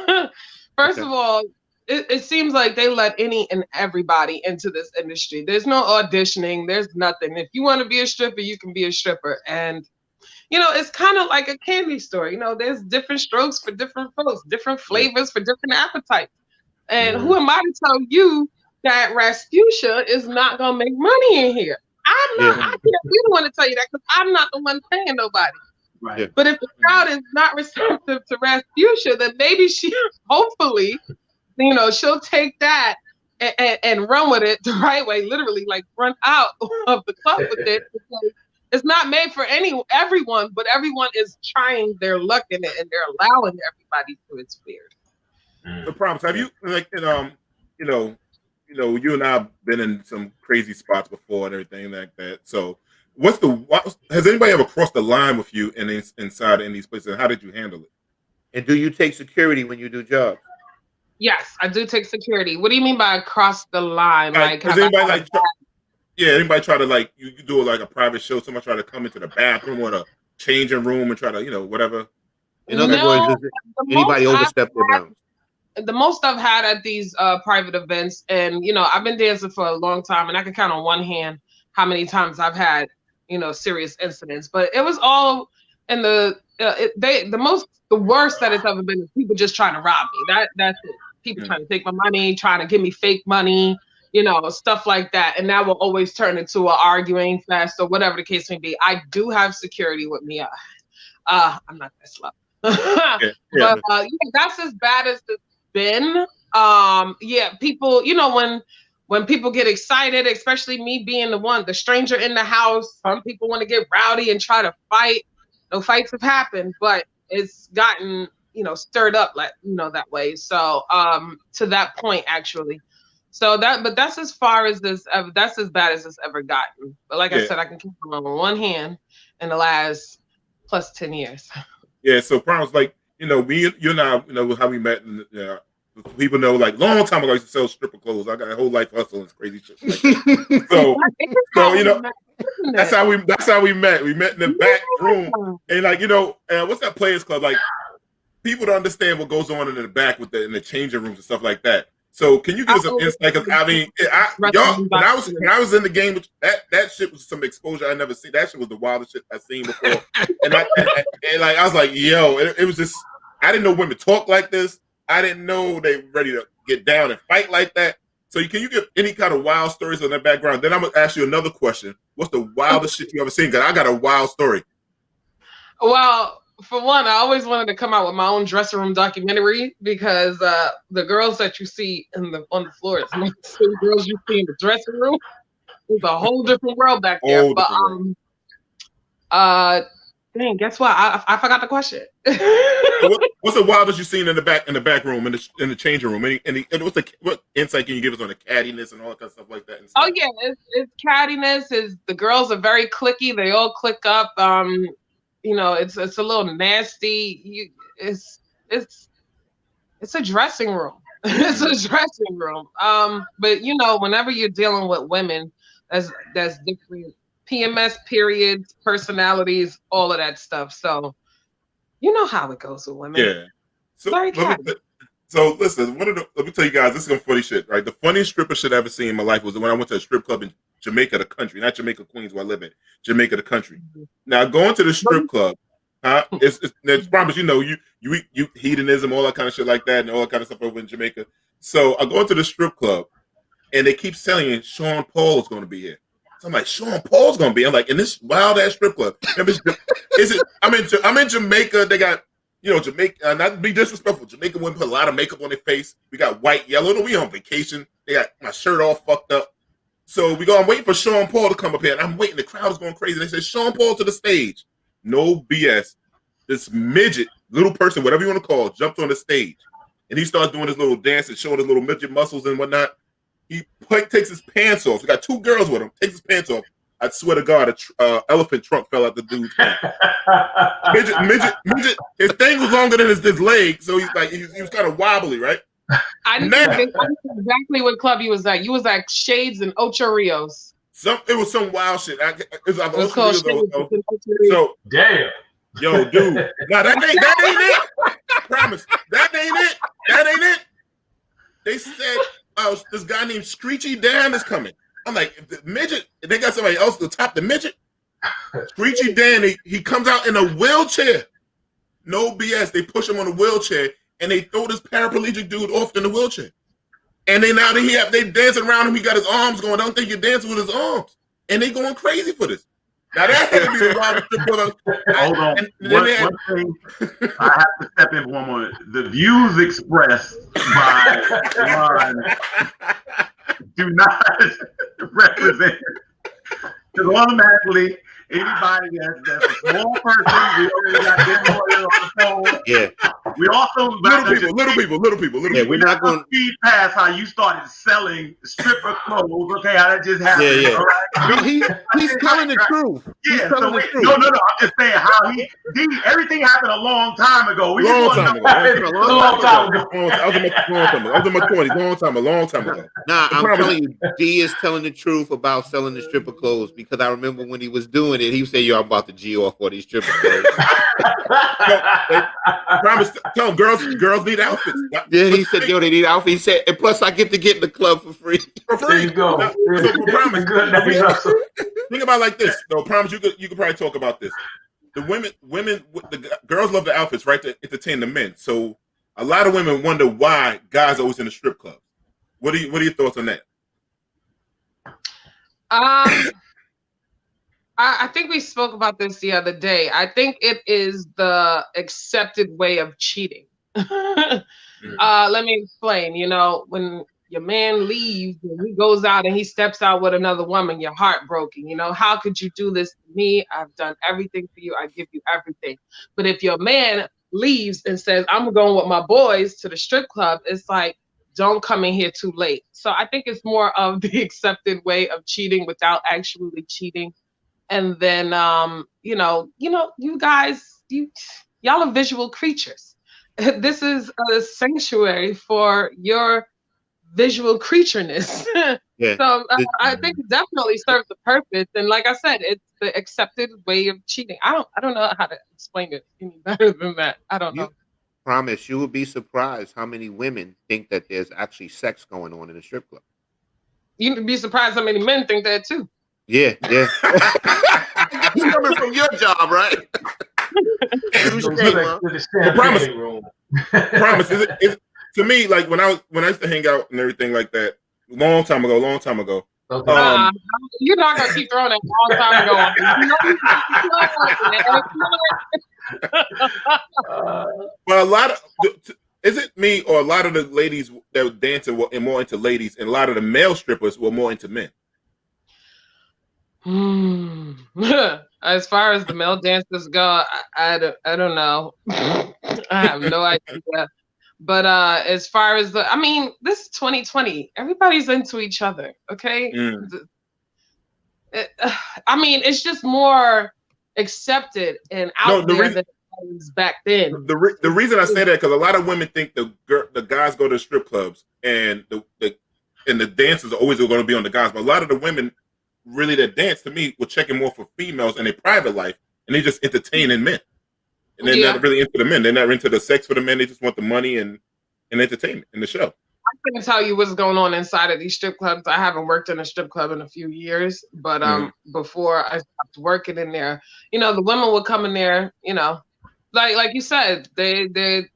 First of all, it seems like they let any and everybody into this industry. There's no auditioning. There's nothing. If you want to be a stripper, you can be a stripper. And, it's kind of like a candy store. There's different strokes for different folks, different flavors for different appetites. And who am I to tell you that Rasputia is not going to make money in here? I'm not. I don't want to tell you that because I'm not the one paying nobody. Right. But if the crowd is not receptive to Rasputia, then maybe hopefully, she'll take that and run with it the right way, literally, like run out of the club with it. Because it's not made for everyone, but everyone is trying their luck in it, and they're allowing everybody to. It's weird. The problems. Have you you and I have been in some crazy spots before and everything like that. So, has anybody ever crossed the line with you inside in these places? And how did you handle it? And do you take security when you do jobs? Yes, I do take security. What do you mean by across the line? Like, does anybody anybody try to you do like a private show? Somebody try to come into the bathroom or the changing room and try to whatever. In other words, does anybody overstep their bounds? The most I've had at these private events, and I've been dancing for a long time, and I can count on one hand how many times I've had serious incidents. But it was all in the worst that it's ever been is people just trying to rob me. That's it. People trying to take my money, trying to give me fake money, stuff like that, and that will always turn into an arguing fest or whatever the case may be. I do have security with me. I'm not that slow. But that's as bad as it's been. People, when people get excited, especially me being the stranger in the house, some people want to get rowdy and try to fight. No fights have happened, but it's gotten stirred up that way. So to that point, actually. So but that's as far as that's as bad as it's ever gotten. But like I said, I can count on one hand in the last plus 10 years. Yeah, so problems like you and I, how we met, and people know long time ago I used to sell stripper clothes. I got a whole life hustle and crazy shit like that. so that's how we met. We met in the back room, and what's that Players Club? Like people don't understand what goes on in the back in the changing rooms and stuff like that. So can you give us some insight? Because I mean, when I was in the game, that shit was some exposure I never seen. That shit was the wildest shit I've seen before. and I was like, yo, it was just I didn't know women talk like this. I didn't know they were ready to get down and fight like that. So can you give any kind of wild stories on that background? Then I'm gonna ask you another question. What's the wildest shit you ever seen? Because I got a wild story. Well, for one, I always wanted to come out with my own dressing room documentary because the girls that you see on the floor is not the same girls you see in the dressing room. It's a whole different world back there. Dang, guess what? I forgot the question. What's the wildest you've seen in the back room, in the changing room? What insight can you give us on the cattiness and all that kind of stuff like that? Oh yeah, it's cattiness. The girls are very cliquey. They all click up. It's a little nasty. It's a dressing room. It's a dressing room. But whenever you're dealing with women, that's different. PMS periods, personalities, all of that stuff. So you know how it goes with women. Yeah. So listen, let me tell you guys, this is some funny shit, right? The funniest stripper shit I ever seen in my life was when I went to a strip club in Jamaica, the country, not Jamaica, Queens, where I live in. Jamaica, the country. Now going to the strip club, it's promise, you hedonism, all that kind of shit like that, and all that kind of stuff over in Jamaica. So I go into the strip club, and they keep saying Sean Paul is going to be here. So I'm like, Sean Paul's gonna be. I'm like, in this wild ass strip club. I'm in Jamaica. They got, Jamaica. Not to be disrespectful. Jamaican women put a lot of makeup on their face. We got white, yellow. No, we on vacation. They got my shirt all fucked up. So I'm waiting for Sean Paul to come up here, and I'm waiting. The crowd is going crazy. They say Sean Paul to the stage. No BS. This midget, little person, whatever you want to call, jumped on the stage. and he starts doing his little dance and showing his little midget muscles and whatnot. He takes his pants off. He got 2 girls with him. Takes his pants off. I swear to God, a elephant trunk fell out the dude's hand. midget. His thing was longer than his leg, so he's like he was kind of wobbly, right? I knew exactly what club you was at. You was at Shades and Ocho Rios. It was some wild shit. It was called Shades. So damn, yo, dude, nah, that ain't it. I promise, that ain't it. That ain't it. They said, this guy named Screechy Dan is coming. I'm like, if the midget, if they got somebody else to top the midget, Screechy Dan, he comes out in a wheelchair. No BS. They push him on a wheelchair and they throw this paraplegic dude off in the wheelchair. And they dancing around him. He got his arms going. I don't think you're dancing with his arms. And they going crazy for this. Now that had to be the wildest trip for them. Hold on. One thing I have to step in for one more. The views expressed by Ron do not represent, because automatically anybody that's a small person, we already got them lawyers on the phone. Yeah. We also little people. Yeah, we're not going to speed past how you started selling stripper clothes. Okay, how that just happened. Yeah. All right? No, he's telling the truth. Yeah, no. I'm just saying how everything happened a long time ago. A long time ago. I was in my 20s. A long time ago. Nah, I'm telling you, D is telling the truth about selling the stripper clothes, because I remember when he was doing it, he would say, "Yo, I'm about to G off for these stripper clothes." Promise. Tell them girls need outfits. Yeah, he said, "Yo, they need outfits." He said, and plus I get to get in the club for free. There you go. So promise. Think about it like this, though. Promise, you could probably talk about this. The the girls love the outfits, right, to entertain the men. So a lot of women wonder why guys are always in the strip club. What are your thoughts on that? I think we spoke about this the other day. I think it is the accepted way of cheating. Let me explain. You know, when your man leaves and he goes out and he steps out with another woman, you're heartbroken. You know, how could you do this to me? I've done everything for you. I give you everything. But if your man leaves and says, I'm going with my boys to the strip club, it's like, don't come in here too late. So I think it's more of the accepted way of cheating without actually cheating. And then, you guys, y'all are visual creatures. This is a sanctuary for your visual creatureness. Yeah. So I think it definitely serves the purpose. And like I said, it's the accepted way of cheating. I don't know how to explain it any better than that. I don't know. Promise, you would be surprised how many women think that there's actually sex going on in a strip club. You'd be surprised how many men think that too. Yeah. It's coming from your job, right? Promise. Is to me, like when I used to hang out and everything like that, long time ago. Okay. You're not gonna keep throwing that long time ago. But a lot of is it me or a lot of the ladies that were dancing were more into ladies, and a lot of the male strippers were more into men? As far as the male dancers go, I don't know. I have no idea. But as far as this is 2020. Everybody's into each other, okay? It's just more accepted and out there than it was back then. The reason I say that because a lot of women think the guys go to strip clubs and the dancers are always going to be on the guys, but a lot of the women really that dance to me were checking more for females in their private life, and they just entertaining men, and they're not really into the men. They're not into the sex for the men. They just want the money and entertainment in the show. I couldn't tell you what's going on inside of these strip clubs. I haven't worked in a strip club in a few years, but before I stopped working in there, the women would come in there, like you said, they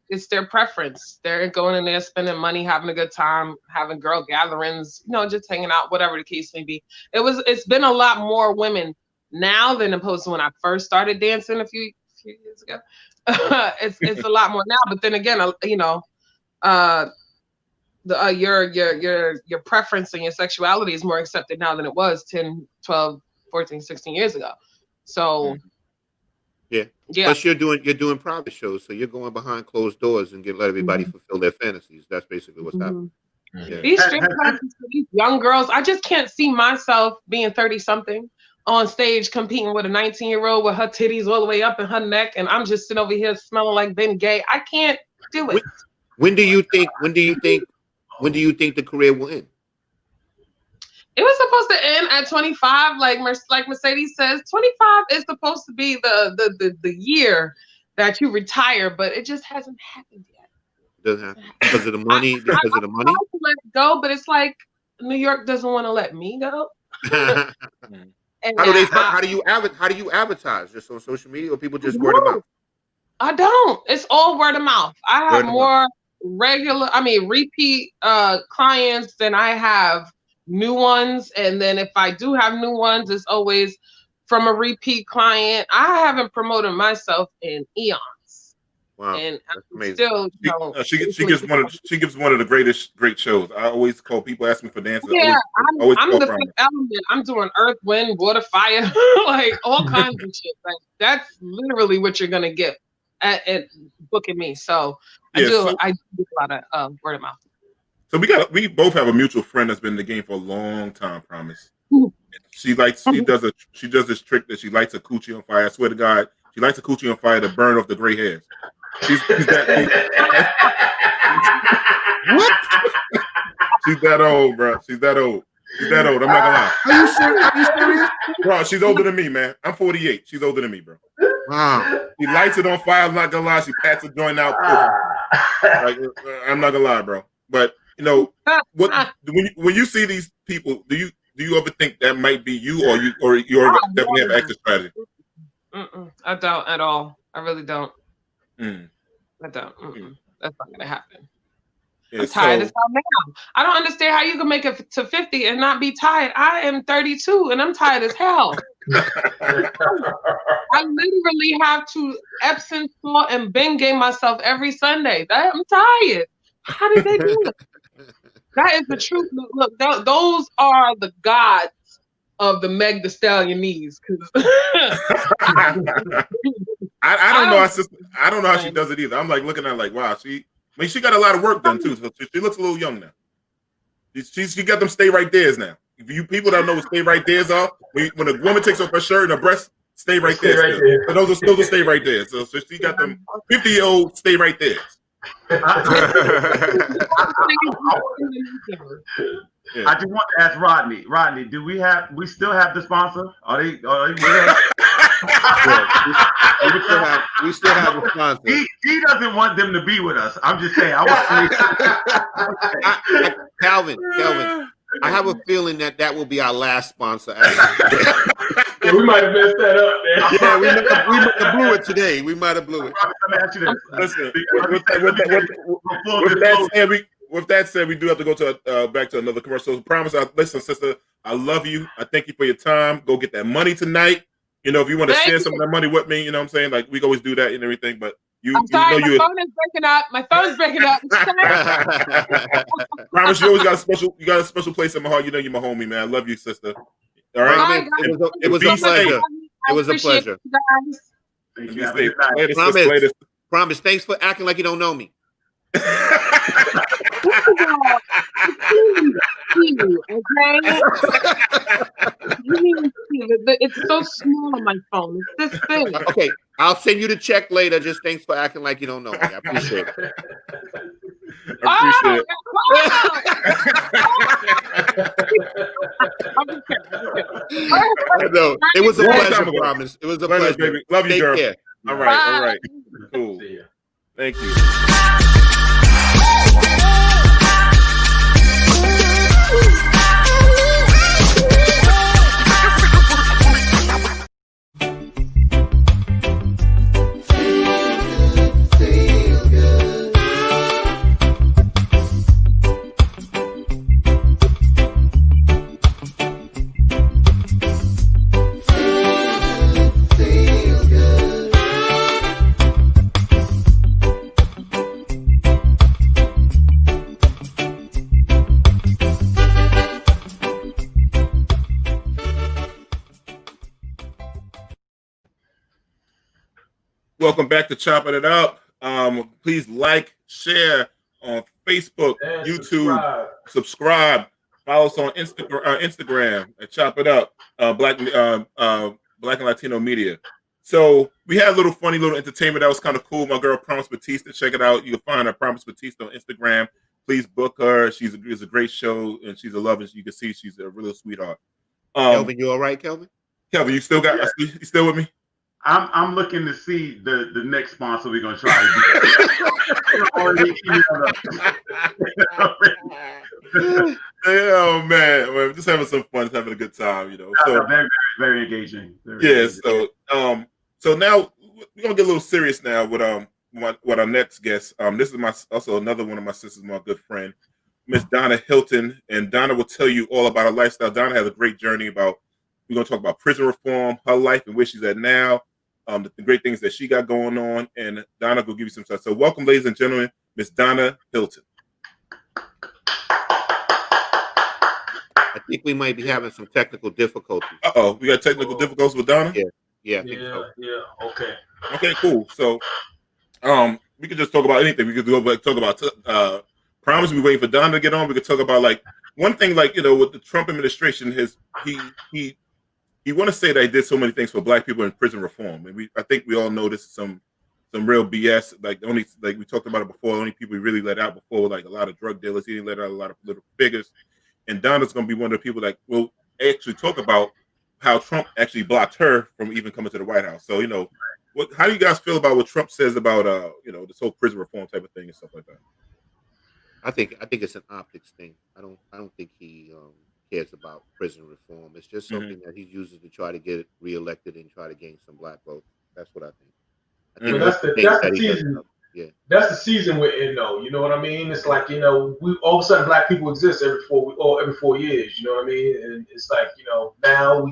it's their preference. They're going in there, spending money, having a good time, having girl gatherings, just hanging out, whatever the case may be. It's been a lot more women now than opposed to when I first started dancing a few years ago. It's a lot more now, but then again, your preference and your sexuality is more accepted now than it was 10, 12, 14, 16 years ago. So Yeah. Plus, you're doing private shows, so you're going behind closed doors and let everybody fulfill their fantasies. That's basically what's happening. Yeah. These strip clubs for these young girls, I just can't see myself being 30-something on stage competing with a 19-year-old with her titties all the way up in her neck, and I'm just sitting over here smelling like Ben Gay. I can't do it. When do you think the career will end? It was supposed to end at 25, like Mercedes says. 25 is supposed to be the year that you retire, but it just hasn't happened yet. Doesn't happen because of the money. I tried to let it go, but it's like New York doesn't want to let me go. How do you advertise? Just on social media, or people just word of mouth? I don't. It's all word of mouth. I have more repeat clients than I have new ones, and then if I do have new ones, it's always from a repeat client. I haven't promoted myself in eons. Wow, and amazing. Still, she gives one of the great shows. I always call people ask me for dances. Yeah, I'm the fifth element. I'm doing earth, wind, water, fire, like all kinds of shit. Like that's literally what you're gonna get at booking me. So I do a lot of word of mouth. So we both have a mutual friend that's been in the game for a long time. Promise. She does this trick that she lights a coochie on fire. I swear to God, she lights a coochie on fire to burn off the gray hairs. She's that old, bro. She's that old. I'm not gonna lie. Are you serious? Bro, she's older than me, man. I'm 48. She's older than me, bro. Wow. She lights it on fire. I'm not gonna lie. She pats the joint out. Like, I'm not gonna lie, bro. But when you see these people, do you ever think that might be you, or you definitely have exit strategy? I don't at all. I really don't. I don't. That's not gonna happen. Yeah, I'm tired as hell now. I don't understand how you can make it to 50 and not be tired. I am 32 and I'm tired as hell. I literally have to Epsom salt and Bengay myself every Sunday. I'm tired. How did they do it? That is the truth. Look, those are the gods of the Meg Thee Stallion knees. I don't know. I don't know how she does it either. I'm like looking at her like, wow, she got a lot of work done too. So she looks a little young now. She got them stay right there's now. If you people don't know what stay right there's are, when a woman takes off her shirt and her breasts, stay right there. Right there. So those will stay right there. So she got them 50-year-old stay right there. Yeah. I just want to ask Rodney. Rodney, do we still have the sponsor? Are they we still have the sponsor. He doesn't want them to be with us. I'm just saying. Kelvin, I have a feeling that will be our last sponsor. Yeah, we might have messed that up, man. Yeah, we might have blew it today. We might have blew it. Listen, with that said, we do have to go to back to another commercial. So promise, listen, sister, I love you. I thank you for your time. Go get that money tonight. You know, if you want to share some of that money with me, you know what I'm saying? Like, we always do that and everything, but I'm sorry, my phone is breaking up. My phone's breaking up. Promise, you always got a special place in my heart. You know you're my homie, man. I love you, sister. All right? It was a pleasure. It was a pleasure. Promise. Thanks for acting like you don't know me. It's so small on my phone. It's this big. Okay, I'll send you the check later. Just thanks for acting like you don't know me. I appreciate it. No, it was a pleasure, Promise. It was a pleasure. Baby. Love you, girl. Care. All right. Cool. Thank you. Welcome back to Chopping It Up. Please like, share on Facebook, and YouTube, subscribe. Follow us on Instagram at Chop It Up, Black and Latino Media. So we had a little funny little entertainment that was kind of cool. My girl Promise Batista, check it out. You can find her Promise Batista on Instagram. Please book her. It's a great show, and she's a love. As you can see, she's a real sweetheart. Kelvin, you all right, Kelvin? Kelvin, you still got? You still with me? I'm looking to see the next sponsor we're gonna try to do. Oh man, just having some fun, just having a good time, So very, very engaging. So now we're gonna get a little serious now with our next guest. This is also another one of my sisters, my good friend, Miss Donna Hilton, and Donna will tell you all about her lifestyle. Donna has a great journey we're gonna talk about prison reform, her life, and where she's at now. The great things that she got going on, and Donna will give you some stuff. So welcome, ladies and gentlemen, Miss Donna Hilton. I think we might be having some technical difficulties. We got technical difficulties with Donna? Yeah, okay. Okay, cool. So we could just talk about anything. We could talk about Promise. We're waiting for Donna to get on. We could talk about one thing, with the Trump administration, he want to say that he did so many things for Black people in prison reform, and I think we all noticed some real BS. We talked about it before. The only people he really let out before, a lot of drug dealers. He didn't let out a lot of political figures. And Donna's going to be one of the people that will actually talk about how Trump actually blocked her from even coming to the White House. So how do you guys feel about what Trump says about this whole prison reform type of thing and stuff like that? I think it's an optics thing. I don't think he cares about prison reform. It's just something that he uses to try to get reelected and try to gain some Black votes. That's what I think. That's the season. Yeah, that's the season we're in, though. You know what I mean? It's like we all of a sudden Black people exist every 4 years. You know what I mean? And it's like now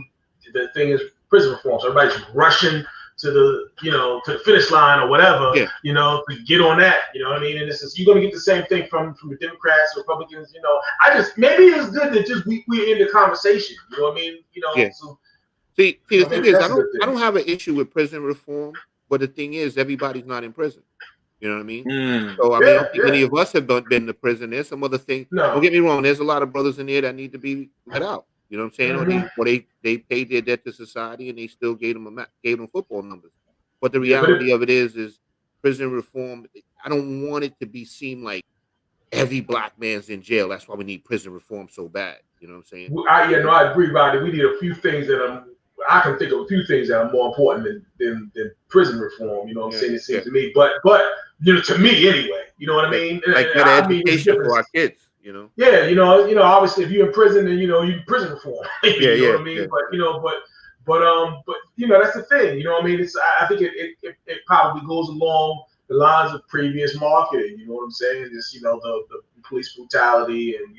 the thing is prison reform. So everybody's rushing to the to the finish line or whatever. Yeah. To get on that. You know what I mean? And you're going to get the same thing from the Democrats, Republicans. Maybe it's good that just we're in the conversation. You know what I mean? Yeah. So, see, the thing is, I don't have an issue with prison reform, but the thing is, everybody's not in prison. You know what I mean? So I don't think any of us have been to prison. There's some other things. No. Don't get me wrong. There's a lot of brothers in there that need to be let out. You know what I'm saying? Mm-hmm. Or they paid their debt to society and they still gave them football numbers. But the reality of it is prison reform. I don't want it to seem like every Black man's in jail. That's why we need prison reform so bad. You know what I'm saying? I agree, Rodney. We need a few things that I can think of a few things that are more important than prison reform. You know what I'm saying? It seems to me, but to me anyway. You know what I mean? Like better education for our kids. Yeah, obviously, if you're in prison, then you prison reform. You know what I mean? Yeah. But that's the thing. You know what I mean? I think it probably goes along the lines of previous marketing. You know what I'm saying? Just the police brutality and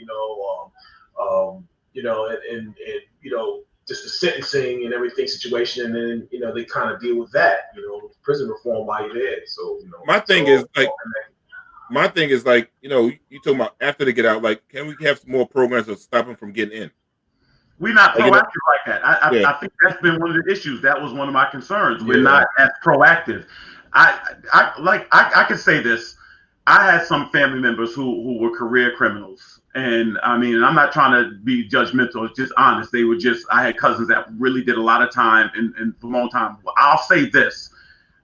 just the sentencing and everything situation, and then they kind of deal with that, prison reform while you're there. So my thing is you talking about after they get out, can we have some more programs to stop them from getting in? We're not proactive like that. I think that's been one of the issues. That was one of my concerns. We're not as proactive. I can say this. I had some family members who were career criminals. And I mean, I'm not trying to be judgmental. It's just honest. I had cousins that really did a lot of time and for a long time. Well, I'll say this.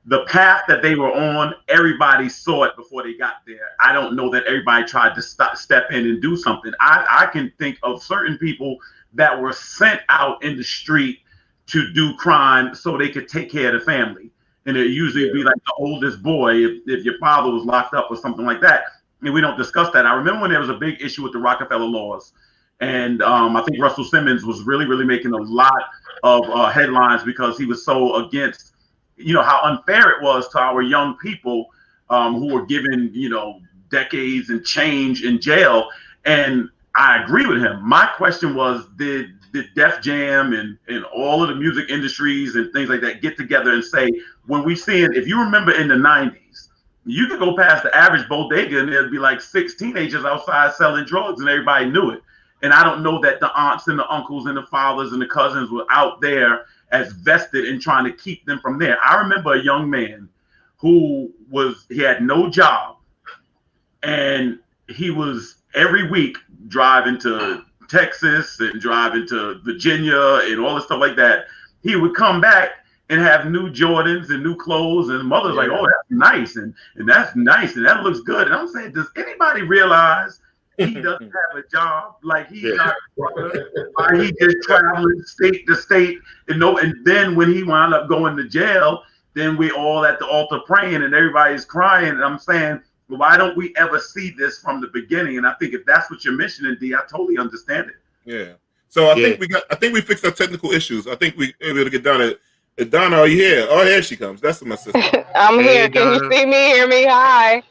The path that they were on, everybody saw it before they got there. I don't know that everybody tried to step in and do something. I can think of certain people that were sent out in the street to do crime so they could take care of the family. And it usually be like the oldest boy if your father was locked up or something like that. And we don't discuss that. I remember when there was a big issue with the Rockefeller laws. And I think Russell Simmons was really, really making a lot of headlines because he was so against, how unfair it was to our young people who were given, decades and change in jail. And I agree with him. My question was, did Def Jam and all of the music industries and things like that get together and say, when we see it, if you remember in the 90s, you could go past the average bodega and there'd be like 6 teenagers outside selling drugs and everybody knew it. And I don't know that the aunts and the uncles and the fathers and the cousins were out there as vested in trying to keep them from there. I remember a young man who he had no job, and he was every week driving to Texas and driving to Virginia and all this stuff like that. He would come back and have new Jordans and new clothes, and the mother's like, "Oh, that's nice, and that's nice, and that looks good." And I'm saying, does anybody realize he doesn't have a job? Like he's not, he just traveling state to state, and then when he wound up going to jail, then we all at the altar praying, and everybody's crying. And I'm saying, well, why don't we ever see this from the beginning? And I think if that's what you're mentioning, D, I totally understand it. Yeah. So I think we fixed our technical issues. I think we able to get down to. Donna, are you here? Oh, here she comes. That's my sister. I'm here. Can you see me? Hear me? Hi.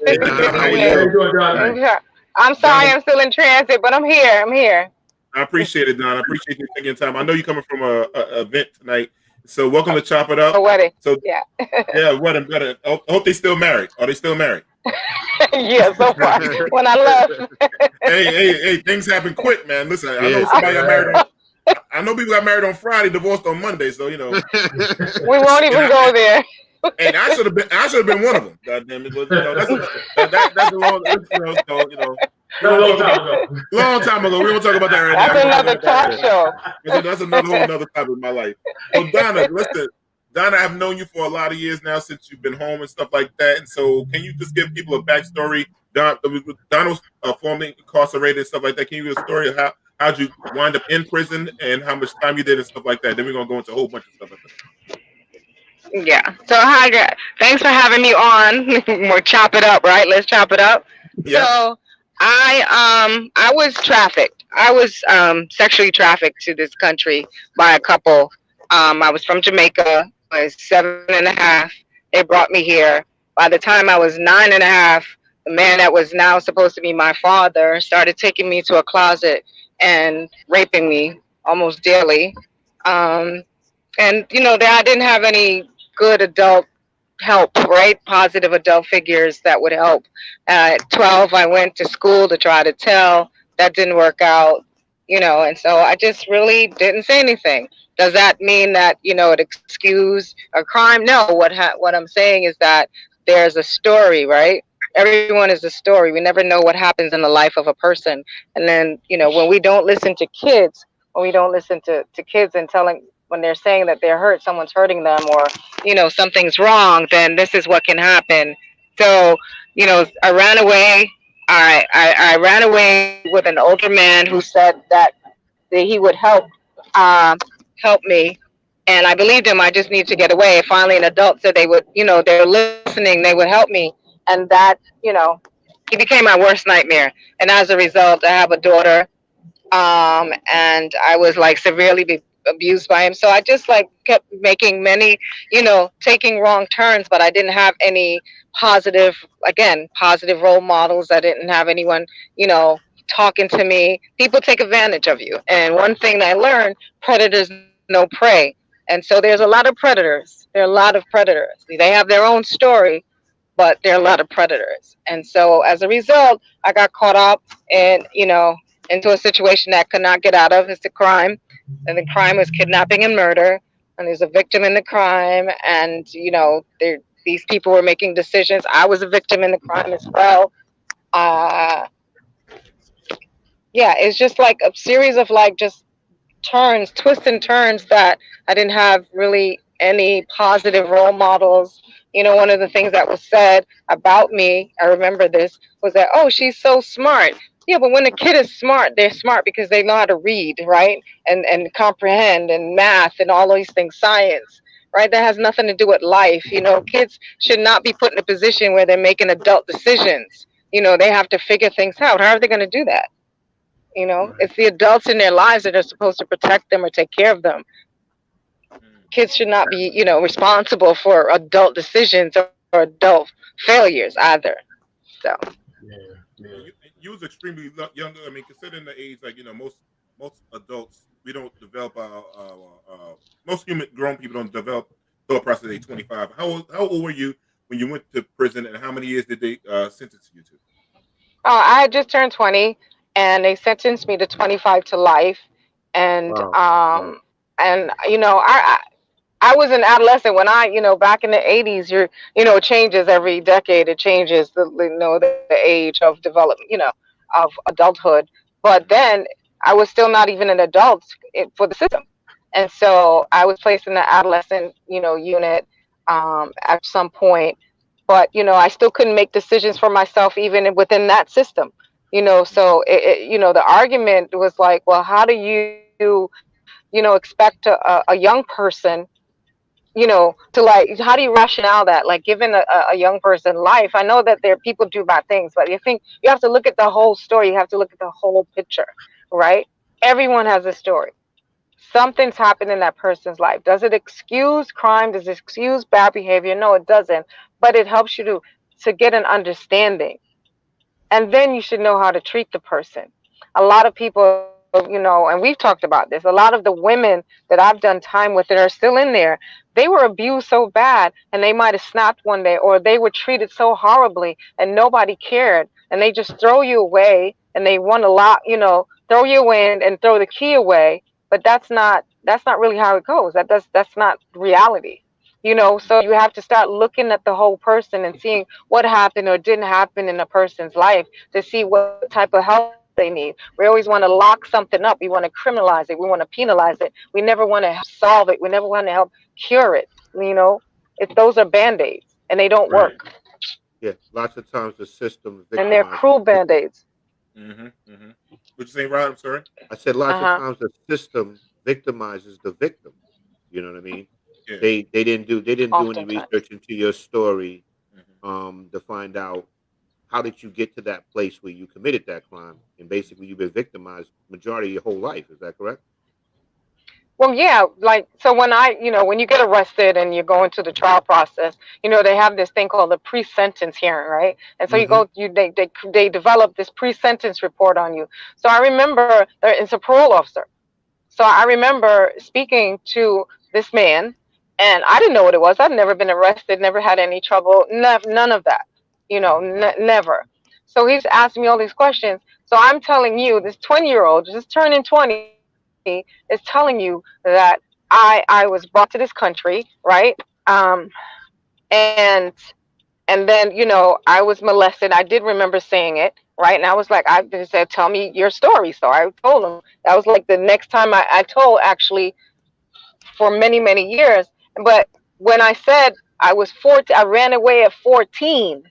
Hey, Donna, how are you? I'm sorry, I'm still in transit, but I'm here. I appreciate it, Donna. I appreciate you taking time. I know you're coming from a event tonight, so welcome to Chop It Up. A wedding. So yeah, wedding. I hope they still married. Are they still married? Yeah, so far. When I left. hey, things happen quick, man. Listen, I know somebody got married on. I know people got married on Friday, divorced on Monday, so you know. We won't even go there. And I should have been one of them. God damn it! That's a long, long time ago. We won't talk about that right now. That's another talk show. That's another topic in my life. So Donna, listen, Donna, I've known you for a lot of years now since you've been home and stuff like that. And so, can you just give people a backstory? Donna was formerly incarcerated and stuff like that. Can you give a story of how'd you wind up in prison and how much time you did and stuff like that? Then we're gonna go into a whole bunch of stuff like that. Yeah. So hi, thanks for having me on. We'll chop it up, right? Let's chop it up. Yeah. So I was trafficked. I was sexually trafficked to this country by a couple. I was from Jamaica. I was 7.5. They brought me here. By the time I was 9.5, the man that was now supposed to be my father started taking me to a closet and raping me almost daily. And I didn't have any good adult help, right? Positive adult figures that would help. At 12, I went to school to try to tell. That didn't work out, and so I just really didn't say anything. Does that mean that, it excused a crime? No, what I'm saying is that there's a story, right? Everyone is a story. We never know what happens in the life of a person. And then, when we don't listen to kids, and telling, when they're saying that they're hurt, someone's hurting them, or, something's wrong, then this is what can happen. So, I ran away. I ran away with an older man who said that he would help me. And I believed him. I just need to get away. Finally, an adult said they would, they're listening. They would help me. And that, he became my worst nightmare. And as a result, I have a daughter. And I was severely abused by him. So I just kept making many, taking wrong turns, but I didn't have any positive role models. I didn't have anyone, talking to me. People take advantage of you. And one thing that I learned, predators know prey. And so there's a lot of predators. There are a lot of predators. They have their own story, but there are a lot of predators. And so as a result, I got caught up in, into a situation that I could not get out of. It's a crime. And the crime was kidnapping and murder. And there's a victim in the crime. And, these people were making decisions. I was a victim in the crime as well. It's just a series of just twists and turns that I didn't have really any positive role models. One of the things that was said about me, I remember this, was that, oh, she's so smart. Yeah, but when a kid is smart, they're smart because they know how to read, right? And comprehend, and math and all these things, science, right? That has nothing to do with life. Kids should not be put in a position where they're making adult decisions. They have to figure things out. How are they going to do that? It's the adults in their lives that are supposed to protect them or take care of them. Kids should not be, responsible for adult decisions or adult failures either. So. Yeah. You was extremely younger. I mean, considering the age, most adults, we don't develop most grown people don't develop thought process at age 25. How old were you when you went to prison, and how many years did they sentence you to? Oh, I had just turned 20, and they sentenced me to 25 to life. And wow. I I was an adolescent when back in the 80s, it changes every decade. It changes the age of development, of adulthood. But then I was still not even an adult for the system. And so I was placed in the adolescent, unit at some point. But, I still couldn't make decisions for myself even within that system. So the argument was like, well, how do you, expect a young person to like, how do you rationale that, like, given a young person life? I know that there people do bad things, but you think you have to look at the whole story. You have to look at the whole picture, right? Everyone has a story. Something's happened in that person's life. Does it excuse crime? Does it excuse bad behavior? No, it doesn't. But it helps you to get an understanding, and then you should know how to treat the person. A lot of people, and we've talked about this, a lot of the women that I've done time with that are still in there, they were abused so bad, and they might have snapped one day, or they were treated so horribly and nobody cared, and they just throw you away, and they want to throw you away and throw the key away. But that's not really how it goes. That's not reality. So you have to start looking at the whole person and seeing what happened or didn't happen in a person's life to see what type of help they need. We always want to lock something up. We want to criminalize it. We want to penalize it. We never want to solve it. We never want to help cure it. Those are band-aids, and they don't Right. work. Yeah, lots of times the system And they're victimizes cruel the victim. band-aids. What you say, Rod? I'm sorry. I said lots of Uh-huh. times the system victimizes the victim. You know what I mean? Yeah. They didn't do any Oftentimes. research into your story Mhm. to find out how did you get to that place where you committed that crime, and basically you've been victimized majority of your whole life. Is that correct? Well, yeah, like, so when you get arrested and you're going through the trial process, they have this thing called the pre-sentence hearing, right? And so Mm-hmm. they develop this pre-sentence report on you. So I remember it's a parole officer. So I remember speaking to this man, and I didn't know what it was. I'd never been arrested, never had any trouble, none of that, never. So he's asking me all these questions. So I'm telling you, this 20-year-old, just turning 20, is telling you that I was brought to this country, right? And then I was molested. I did remember saying it, right? And I was like, they said, tell me your story. So I told him. That was like the next time I told, actually, for many, many years. But when I said I was 14, I ran away at 14.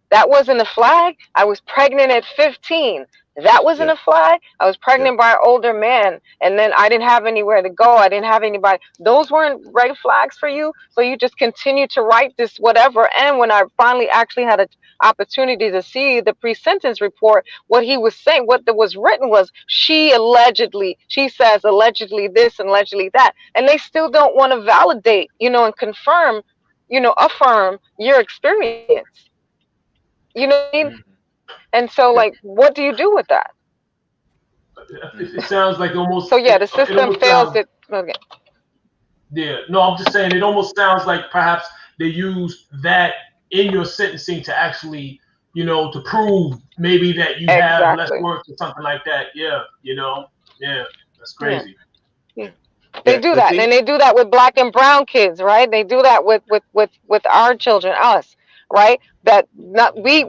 That wasn't a flag. I was pregnant at 15. That wasn't Yeah, a flag. I was yeah, pregnant by an older man, and then I didn't have anywhere to go. I didn't have anybody. Those weren't red flags for you. So you just continue to write this whatever. And when I finally actually had an opportunity to see the pre-sentence report, what he was saying, what that was written was, she says allegedly this and allegedly that, and they still don't want to validate, and confirm, affirm your experience. You know what I mean? Mhm. And so, yeah. like, what do you do with that? It Mhm. sounds like So yeah, the it system almost fails sounds. it. Okay. Yeah, no, I'm just saying it almost sounds like perhaps they use that in your sentencing to actually, to prove maybe that you have less Exactly. work or something like that. Yeah, yeah, that's Yeah. crazy. Yeah. Yeah. They Yeah, do the that, thing. and they do that with black and brown kids, right? They do that with our children, us, right? That not we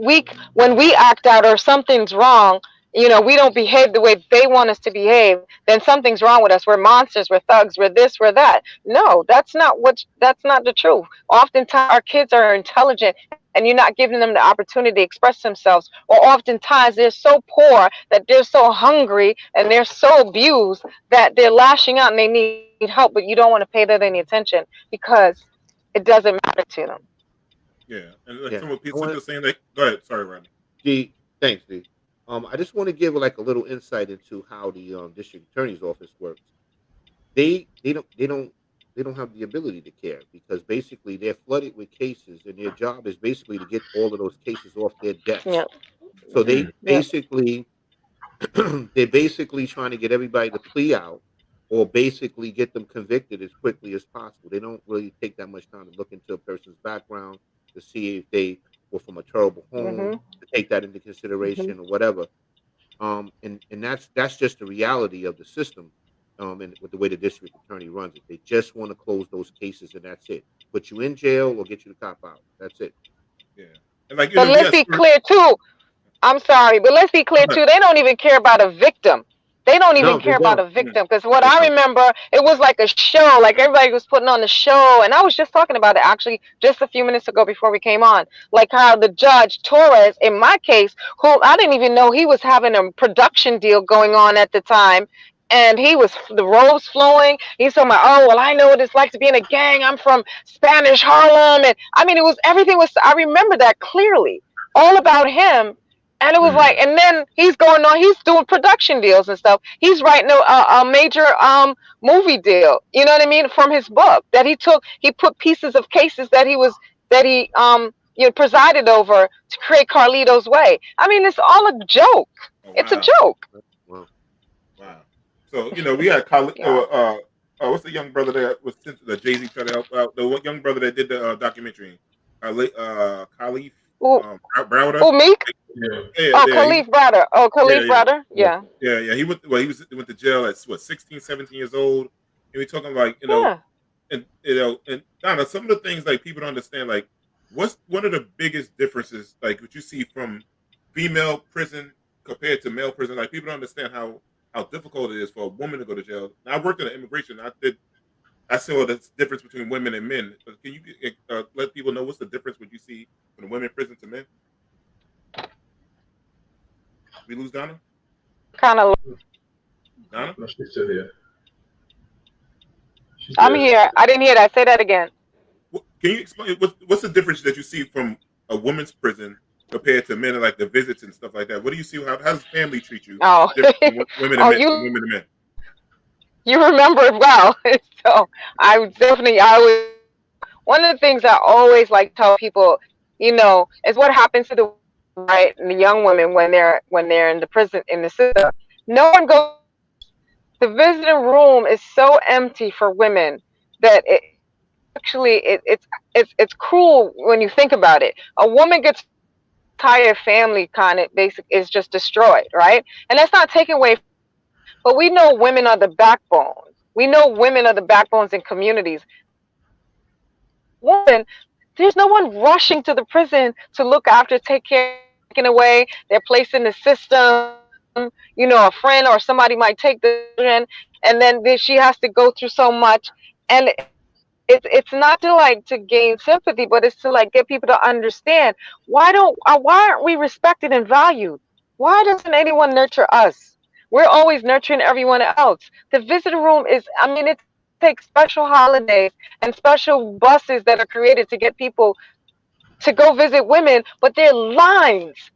when we act out or something's wrong, we don't behave the way they want us to behave. Then something's wrong with us. We're monsters. We're thugs. We're this. We're that. No, that's not the truth. Oftentimes, our kids are intelligent, and you're not giving them the opportunity to express themselves. Or oftentimes, they're so poor that they're so hungry and they're so abused that they're lashing out and they need help, but you don't want to pay that any attention because it doesn't matter to them. Yeah. And like Yeah, some of I people want just saying that. Go ahead. Sorry, Rodney. D. Thanks, D. I just want to give like a little insight into how the district attorney's office works. They don't have the ability to care because basically they're flooded with cases, and their job is basically to get all of those cases off their desk. Yep. So Mm. they Yep. basically they're basically trying to get everybody to plea out or basically get them convicted as quickly as possible. They don't really take that much time to look into a person's background to see if they were from a terrible home, Mhm. to take that into Mhm. consideration or whatever. And that's just the reality of the system. and with the way the district attorney runs it. They just want to close those cases, and that's it. Put you in jail or get you to cop out. That's it. Yeah. And like, but let's be clear too. I'm sorry, but let's be clear too. They don't even care about a victim. They don't even care about a victim, because what I remember, it was like a show, like everybody was putting on the show, and I was just talking about it actually just a few minutes ago before we came on, like how the judge Torres, in my case, who I didn't even know he was having a production deal going on at the time, and he was the robes flowing. He's talking about, oh well, I know what it's like to be in a gang. I'm from Spanish Harlem, and I mean, it was everything was. I remember that clearly, all about him. And it was like, and then he's going on, he's doing production deals and stuff. He's writing a major movie deal, you know what I mean, from his book that he took. He put pieces of cases that he presided over to create Carlito's Way. I mean, it's all a joke. Oh, wow. It's a joke. Wow. So, we had what's the young brother that was the Jay-Z trying to help out? The young brother that did the documentary, Khalif. Browder. Oh, Meek? Yeah. Khalif Browder. Oh, Khalif Browder? Yeah. Yeah. He went to jail at 16, 17 years old. And we're talking like, and Donna, some of the things like people don't understand, like what's one of the biggest differences, like what you see from female prison compared to male prison? Like people don't understand how difficult it is for a woman to go to jail. Now, I worked in immigration. I saw the difference between women and men. Can you let people know what's the difference what you see from women in prison to men? We lose Donna? Kind of. Donna? No, she's still here. I'm here. I didn't hear that. Say that again. Can you explain what's the difference that you see from a woman's prison compared to men, like the visits and stuff like that? What do you see? How does family treat you? Oh, women and men. You remember it well. So I was one of the things I always like tell people, is what happens to the young women when they're in the prison, in the system. No one goes. The visiting room is so empty for women that it's cruel when you think about it. A woman gets entire family kind of is just destroyed, right? And that's not taken away. But we know women are the backbone. We know women are the backbones in communities. There's no one rushing to the prison to look after, take care, taken away. They're placed in the system. A friend or somebody might take the children, and then she has to go through so much. And it's not to gain sympathy, but it's to get people to understand why aren't we respected and valued? Why doesn't anyone nurture us? We're always nurturing everyone else. The visitor room it takes special holidays and special buses that are created to get people to go visit women, but they're lines.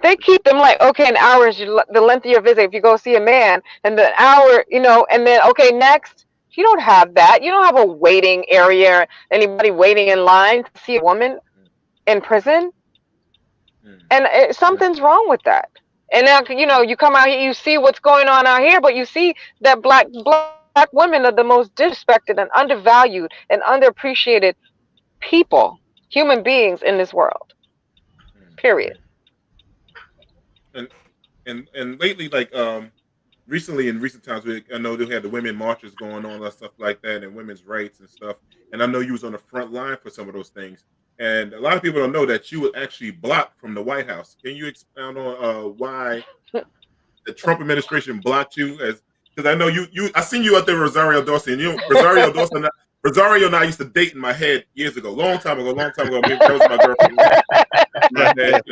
They keep them okay, an hour is the length of your visit if you go see a man, and the hour, and then, okay, next. You don't have that. You don't have a waiting area, anybody waiting in line to see a woman in prison. And something's wrong with that. And now, you come out here, you see what's going on out here, but you see that black women are the most disrespected and undervalued and underappreciated human beings in this world. Period. And lately, recently in recent times, I know they had the women marches going on and stuff like that, and women's rights and stuff. And I know you was on the front line for some of those things. And a lot of people don't know that you were actually blocked from the White House. Can you expound on why the Trump administration blocked you? Because I know I seen you out there, Rosario Dawson. And Rosario Dawson, Rosario and I used to date in my head years ago, long time ago. That was my girlfriend. That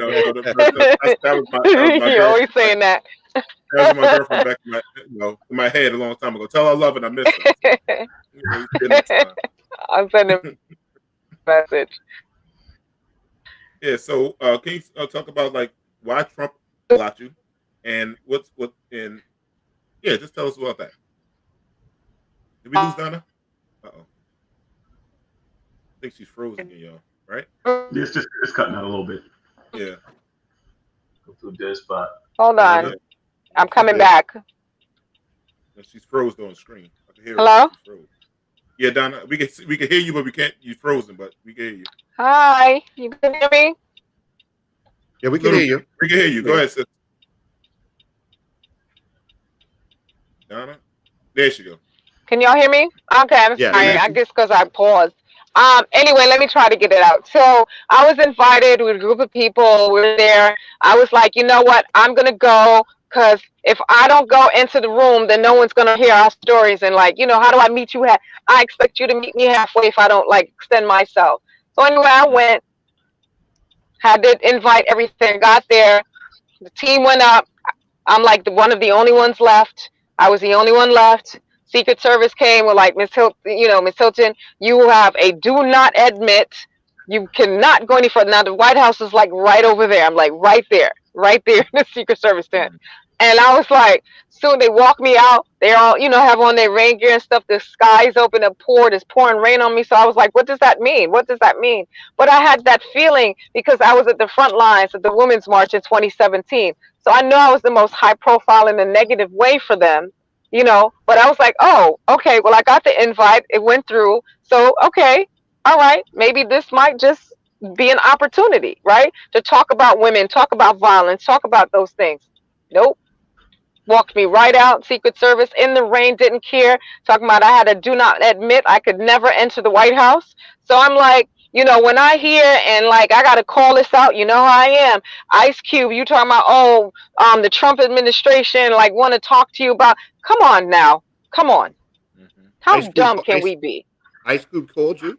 was my girlfriend. You're always saying that. That was my girlfriend back in my head a long time ago. Tell her I love it, I miss her. I'm sending a message. Yeah, so can you talk about why Trump blocked you, and just tell us about that. Did we lose Donna? I think she's frozen here, y'all. Right? It's cutting out a little bit. Yeah. Go to a dead spot. Hold on. I'm coming back. She's frozen on the screen. I can hear Hello? her. Yeah, Donna, we can hear you, but we can't. You're frozen, but we can hear you. Hi, you can hear me? Yeah, we can hear you. We can hear you. Go ahead, sis. Donna? There she go. Can y'all hear me? Okay, I'm sorry. Yeah. I guess because I paused. Anyway, let me try to get it out. So I was invited with a group of people. We were there. I was like, you know what? I'm gonna go because if I don't go into the room, then no one's gonna hear our stories. And like, how do I meet you? I expect you to meet me halfway if I don't like extend myself. So anyway, I went, had to invite everything. Got there. The team went up. I'm like one of the only ones left. I was the only one left. Secret Service came with like Miss Hilton, you have a do not admit. You cannot go any further. Now the White House is like right over there. I'm like right there in the Secret Service tent. And I was like, soon they walk me out. They all, have on their rain gear and stuff. The sky's open and it's pouring rain on me. So I was like, what does that mean? What does that mean? But I had that feeling because I was at the front lines at the Women's March in 2017. So I know I was the most high profile in a negative way for them, but I was like, oh, okay, well, I got the invite. It went through. So, okay, all right, maybe this might just be an opportunity, right? To talk about women, talk about violence, talk about those things. Nope. Walked me right out. Secret Service in the rain, didn't care. Talking about I had to do not admit I could never enter the White House. So I'm like, when I hear and like I gotta call this out, how I am. Ice Cube, you talking about the Trump administration like want to talk to you about? Come on now, come on. How dumb can we be? Ice Cube called you?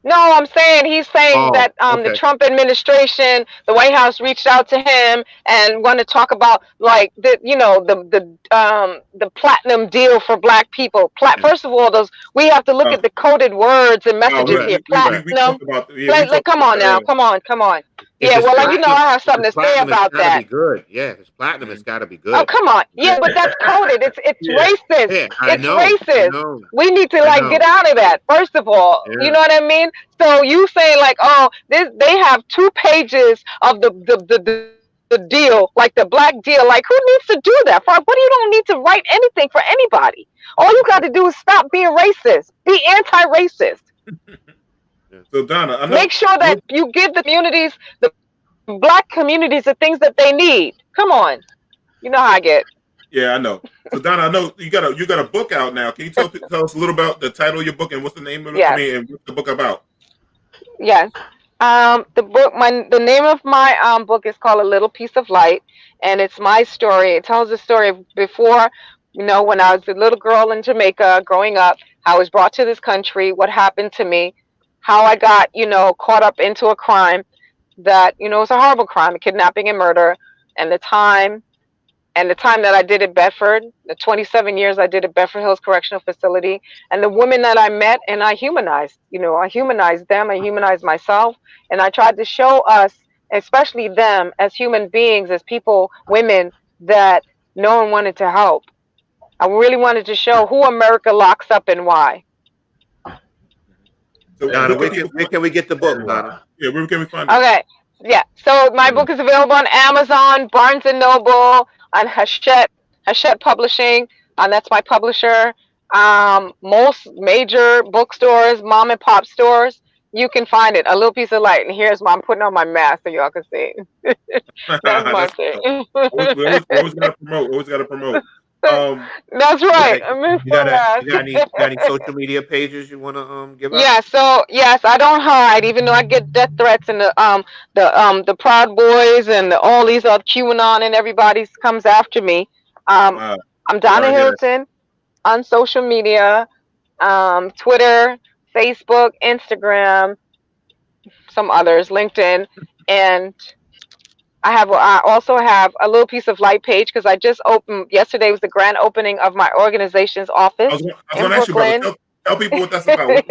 No, I'm saying he's saying that the Trump administration, the White House reached out to him and want to talk about like the platinum deal for Black people. First of all, we have to look at the coded words and messages here. Platinum. Come on now, come on. Yeah, well, I have something to say about that. Be good. Yeah, if it's platinum, it's got to be good. Oh, come on. Yeah, but that's coded. It's racist. Yeah, it's racist. We need to get out of that. First of all, you know what I mean? So you saying like, they have 2 pages of the deal, like the Black deal. Like, who needs to do that? What you don't need to write anything for anybody. All you got to do is stop being racist. Be anti-racist. So Donna, make sure that you give the communities, the Black communities, the things that they need. Come on, you know how I get. Yeah, I know. So Donna, I know you got a book out now. Can you tell us a little about the title of your book and what's the name of it? Yes. And what's the book about? Yes, the name of my book is called A Little Piece of Light, and it's my story. It tells the story of before, when I was a little girl in Jamaica growing up, how I was brought to this country, what happened to me. How I got, caught up into a crime that, was a horrible crime, a kidnapping and murder, and the time that I did at Bedford, the 27 years I did at Bedford Hills Correctional Facility, and the women that I met and I humanized, I humanized them, I humanized myself, and I tried to show us, especially them, as human beings, as people, women, that no one wanted to help. I really wanted to show who America locks up and why. So Donna, where can we get the book, Donna? Yeah, where can we find it? Okay, yeah. So my book is available on Amazon, Barnes and Noble, on Hachette Publishing, and that's my publisher. Most major bookstores, mom and pop stores, you can find it. A Little Piece of Light. And here's I'm putting on my mask so y'all can see. That's my thing. Always gotta promote. That's right. You got any social media pages you want to give out? Yeah. So yes, I don't hide, even though I get death threats and the Proud Boys and all these other QAnon and everybody comes after me. I'm Donna Hilton on social media, Twitter, Facebook, Instagram, some others, LinkedIn, and I also have a Little Piece of Light page because I just opened. Yesterday was the grand opening of my organization's office in Brooklyn. Tell people what that's about.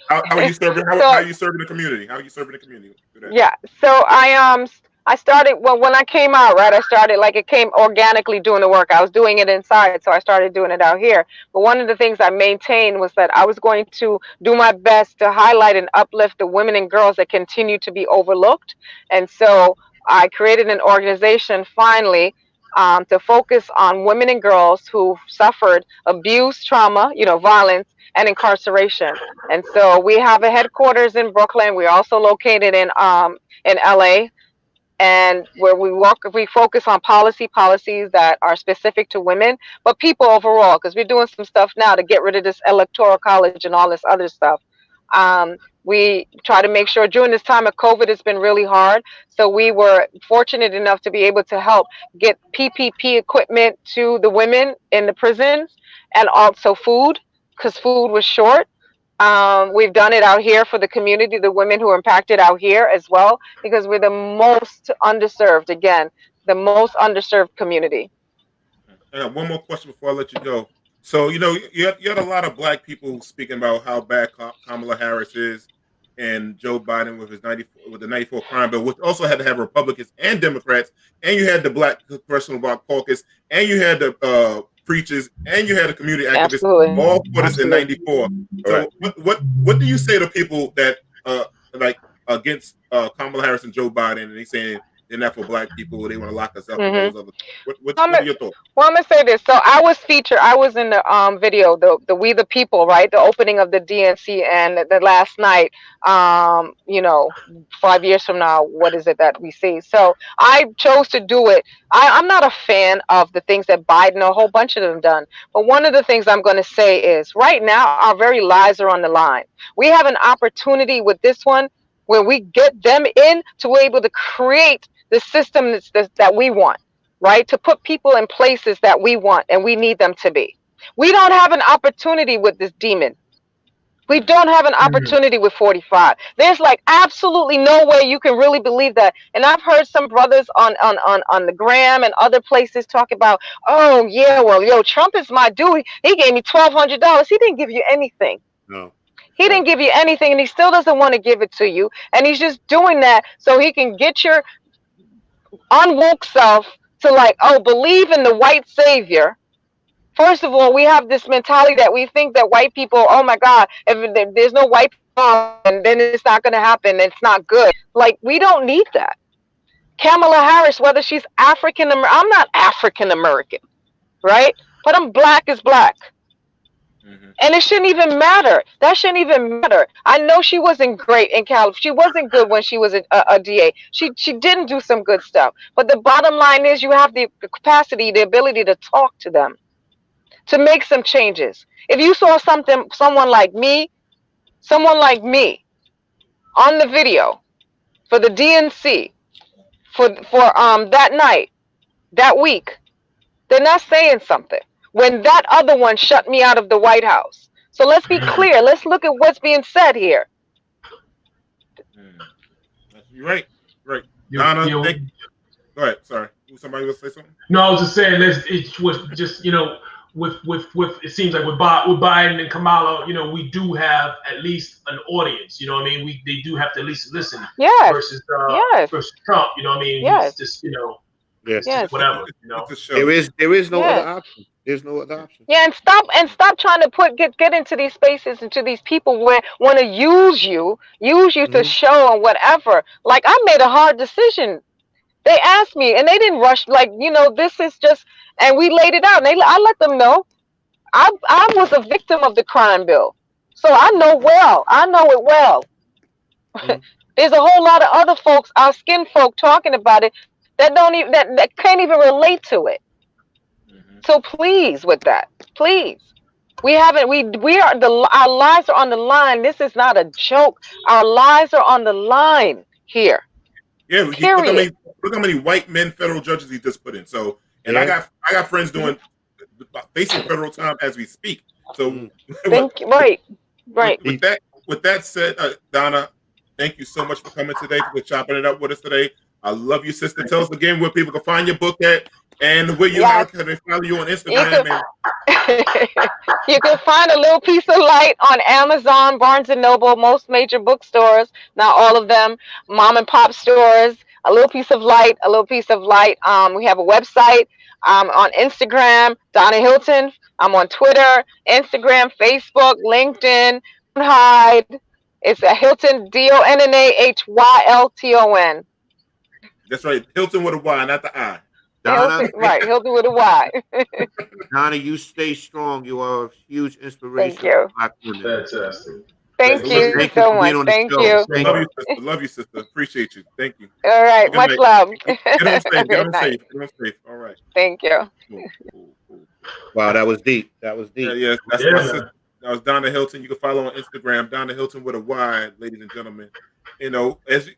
How are you serving? How are you serving the community? How are you serving the community? Yeah. So I started when I came out. Right. I started it came organically doing the work. I was doing it inside, so I started doing it out here. But one of the things I maintained was that I was going to do my best to highlight and uplift the women and girls that continue to be overlooked, and so I created an organization finally to focus on women and girls who suffered abuse, trauma, violence, and incarceration. And so we have a headquarters in Brooklyn. We're also located in LA. and where we focus on policies that are specific to women, but people overall, because we're doing some stuff now to get rid of this electoral college and all this other stuff. We try to make sure during this time of COVID, it's been really hard. So we were fortunate enough to be able to help get PPP equipment to the women in the prisons, and also food, because food was short. We've done it out here for the community, the women who are impacted out here as well, because we're the most underserved, again, the most underserved community. I got one more question before I let you go. So, you had a lot of black people speaking about how bad Kamala Harris is, and Joe Biden with the 94 crime bill, which also had to have Republicans and Democrats, and you had the Black Congressional Black Caucus, and you had the preachers, and you had the community activists, Absolutely. all for this in 94. So what do you say to people that like against Kamala Harris and Joe Biden, and they saying they're not for black people, they want to lock us up, and all those other things? What are your thoughts? Well, I'm gonna say this. So I was in the video, the We the People, right? The opening of the DNC, and the last night, 5 years from now, what is it that we see? So I chose to do it. I'm not a fan of the things that Biden, a whole bunch of them done. But one of the things I'm going to say is right now, our very lives are on the line. We have an opportunity with this one where we get them in to be able to create the system that we want, right? To put people in places that we want and we need them to be. We don't have an opportunity with this demon. We don't have an opportunity with 45. There's like absolutely no way you can really believe that. And I've heard some brothers on the gram and other places talk about, oh yeah, well, Trump is my dude. He gave me $1,200. He didn't give you anything. No. He didn't give you anything, and he still doesn't want to give it to you. And he's just doing that so he can get your unwoke self to like, oh, believe in the white savior. First of all, we have this mentality that we think that white people, oh my God, if there's no white people, and then it's not going to happen. It's not good. Like, we don't need that. Kamala Harris, whether she's African American, I'm not African American, right? But I'm black as black. And it shouldn't even matter. That shouldn't even matter. I know she wasn't great in California. She wasn't good when she was a DA. She didn't do some good stuff. But the bottom line is you have the capacity, the ability to talk to them, to make some changes. If you saw someone like me on the video for the DNC for that night, that week, they're not saying something. When that other one shut me out of the White House. So let's be clear. Let's look at what's being said here. You're right. Right. Donna, go ahead. Sorry. Somebody will say something? No, I was just saying it was just, with it seems like with Biden and Kamala, we do have at least an audience. You know what I mean? They do have to at least listen. Yes. Versus Trump. You know what I mean? Yes. He's just Yes. whatever. There is no other option. There's no other option. Yeah, and stop trying to get into these spaces, into these people where want to use you to show and whatever. Like, I made a hard decision. They asked me, and they didn't rush. Like, this is just, and we laid it out. And I let them know I was a victim of the crime bill, so I know it well. There's a whole lot of other folks, our skin folk, talking about it that don't even that can't even relate to it. So please, with that, please, our lives are on the line. This is not a joke. Our lives are on the line here. Yeah, look how many white men federal judges he just put in. So, and I got friends facing federal time as we speak. So, right. With that said, Donna, thank you so much for coming today, for chopping it up with us today. I love you, sister. Tell us again where people can find your book at, and where how can they follow you on Instagram. You can find A Little Piece of Light on Amazon, Barnes & Noble, most major bookstores, not all of them, mom and pop stores. A Little Piece of Light, A Little Piece of Light. We have a website on Instagram, Donna Hilton. I'm on Twitter, Instagram, Facebook, LinkedIn, Hyde. It's a Hilton, DONNAHYLTON. That's right, Hilton with a Y, not the I. Donna, Hilton with a Y. Donna, you stay strong. You are a huge inspiration. Thank you. Fantastic. Thank you Thank you so for being much. on the Thank show. you. Thank Love you. you, sister. Love you, sister. Appreciate you. Thank you. All right. Good Much night. love. Get on safe. Get Good on night. safe. Get on safe. All right. Thank you. Cool. Wow, that was deep. That was deep. Yeah. That's Yeah, my man. sister. That was Donna Hilton. You can follow on Instagram, Donna Hilton with a Y, ladies and gentlemen. You know, as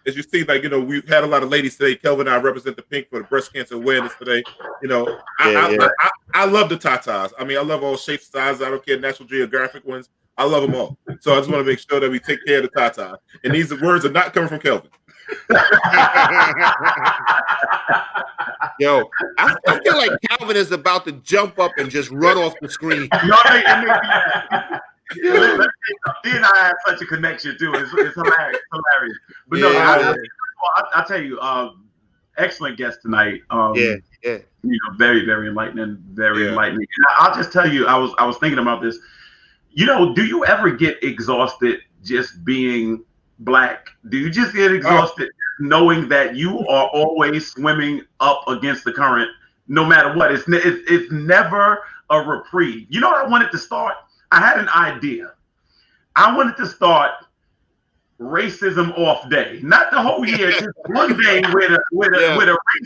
you see, like, you know, we've had a lot of ladies today. Kelvin and I represent the pink for the breast cancer awareness today. You know, Yeah. I love the tatas. I mean, I love all shapes, sizes. I don't care National Geographic ones. I love them all. So I just want to make sure that we take care of the tatas. And these words are not coming from Kelvin. Yo, I feel like Calvin is about to jump up and just run off the screen. No, it makes me he and I have such a connection too. It's hilarious. But no, I'll tell you, excellent guest tonight. Yeah. You know, very, very enlightening, enlightening. And I'll just tell you, I was thinking about this. You know, do you ever get exhausted just being Black? Do you just get exhausted knowing that you are always swimming up against the current, no matter what? It's never a reprieve. You know what I wanted to start? I had an idea. I wanted to start racism off day, not the whole year, just one day where a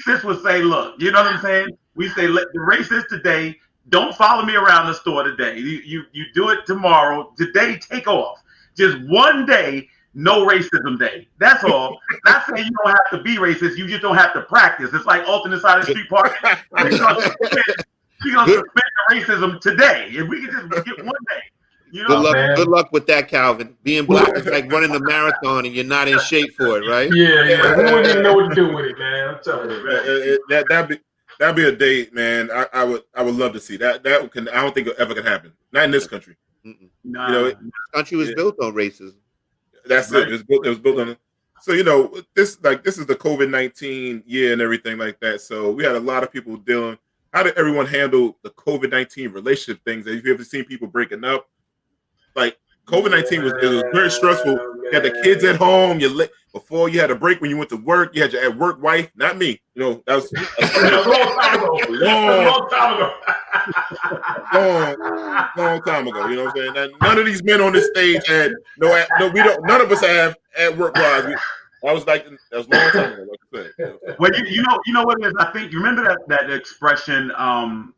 racist would say, look, you know what I'm saying? We say, let the racist today, don't follow me around the store today. You do it tomorrow. Today, take off. Just one day, no racism day. That's all. Not saying you don't have to be racist. You just don't have to practice. It's like alternate side of the street parking. We're going to suspend racism today. If we can just get one day. You know, good luck with that, Calvin. Being Black is like running a marathon and you're not in shape for it, right? Yeah. We wouldn't even know what to do with it, man. I'm telling you, man. That'd be a day, man. I would love to see that. I don't think it ever can happen. Not in this country. Nah. You know, this country was built on racism. That's right. It was built on. So, you know, this is the COVID-19 year and everything like that. So we had a lot of people dealing. How did everyone handle the COVID-19 relationship things? Have you ever seen people breaking up? Like COVID-19 was very stressful. You had the kids at home. Before you had a break when you went to work. You had your at work wife. Not me. You know, that was a long time ago. You know what I'm saying? None of these men on this stage had none of us have at work wives. That was a long time ago, like I said. Well, you know what it is. I think you remember that expression.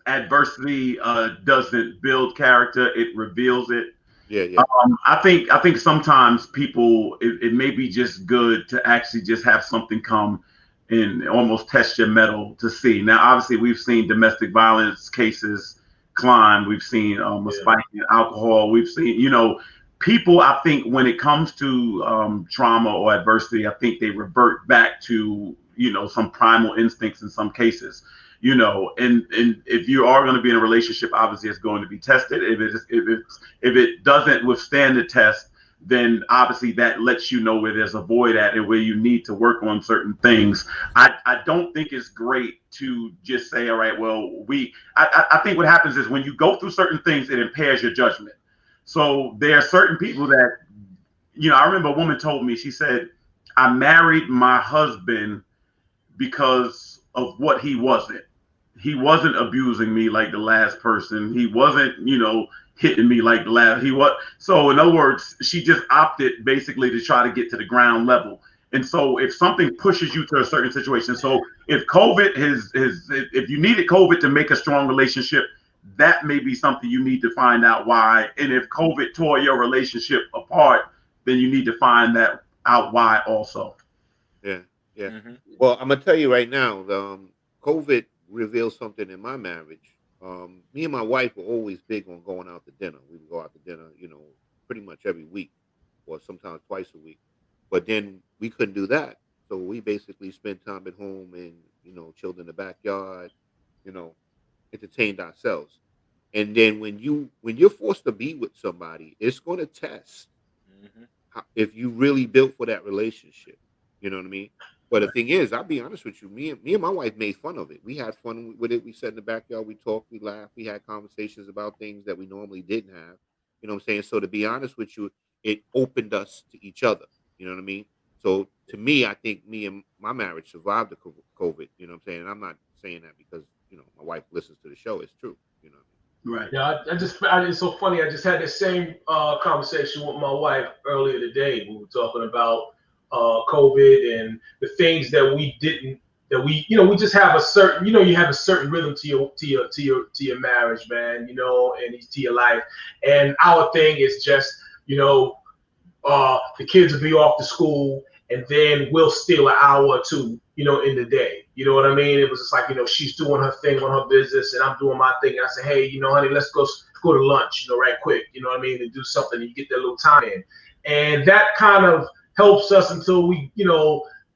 Adversity doesn't build character; it reveals it. Yeah. I think sometimes people, it may be just good to actually just have something come and almost test your mettle to see. Now, obviously, we've seen domestic violence cases climb. We've seen a spike in alcohol. We've seen, you know, people, I think when it comes to trauma or adversity, I think they revert back to, you know, some primal instincts in some cases. You know, and if you are going to be in a relationship, obviously it's going to be tested. If it doesn't withstand the test, then obviously that lets you know where there's a void at and where you need to work on certain things. I don't think it's great to just say, all right, well, I think what happens is when you go through certain things, it impairs your judgment. So there are certain people that, you know, I remember a woman told me, she said, I married my husband because of what he wasn't. He wasn't abusing me like the last person. He wasn't, you know, hitting me like the last. So in other words, she just opted basically to try to get to the ground level. And so if something pushes you to a certain situation, so if COVID if you needed COVID to make a strong relationship, that may be something you need to find out why. And if COVID tore your relationship apart, then you need to find that out why also. Yeah. Mm-hmm. Well, I'm gonna tell you right now, COVID revealed something in my marriage. Me and my wife were always big on going out to dinner. We would go out to dinner, you know, pretty much every week or sometimes twice a week. But then we couldn't do that. So we basically spent time at home and, you know, chilled in the backyard, you know, entertained ourselves. And then when you're forced to be with somebody, it's going to test if you really built for that relationship. You know what I mean? But the thing is, I'll be honest with you, me and my wife made fun of it. We had fun with it. We sat in the backyard, we talked, we laughed, we had conversations about things that we normally didn't have. You know what I'm saying? So to be honest with you, it opened us to each other. You know what I mean? So to me, I think me and my marriage survived the COVID. You know what I'm saying? And I'm not saying that because, you know, my wife listens to the show. It's true. You know what I mean? Right. Yeah, it's so funny. I just had the same conversation with my wife earlier today. We were talking about COVID and the things that we didn't, we just have a certain, you have a certain rhythm to your marriage, man, and to your life. And our thing is just, the kids will be off to school, and then we'll steal an hour or two, in the day. You know what I mean? It was just like, she's doing her thing on her business, and I'm doing my thing. And I say, hey, honey, let's go to lunch, right quick. You know what I mean? And do something, and you get that little time in. And that kind of helps us until we,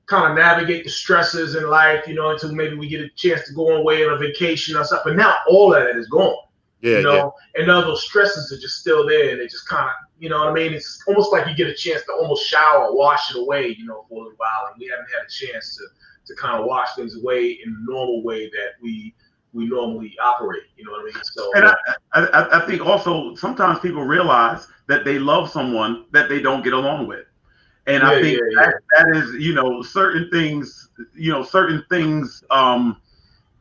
kind of navigate the stresses in life, until maybe we get a chance to go away on a vacation or something. But now all of that is gone. And all those stresses are just still there, and they just kind of, you know what I mean? It's almost like you get a chance to almost shower, wash it away, for a little while, and we haven't had a chance to kind of wash things away in the normal way that we normally operate. You know what I mean? So, and I think also sometimes people realize that they love someone that they don't get along with, and I think that is, certain things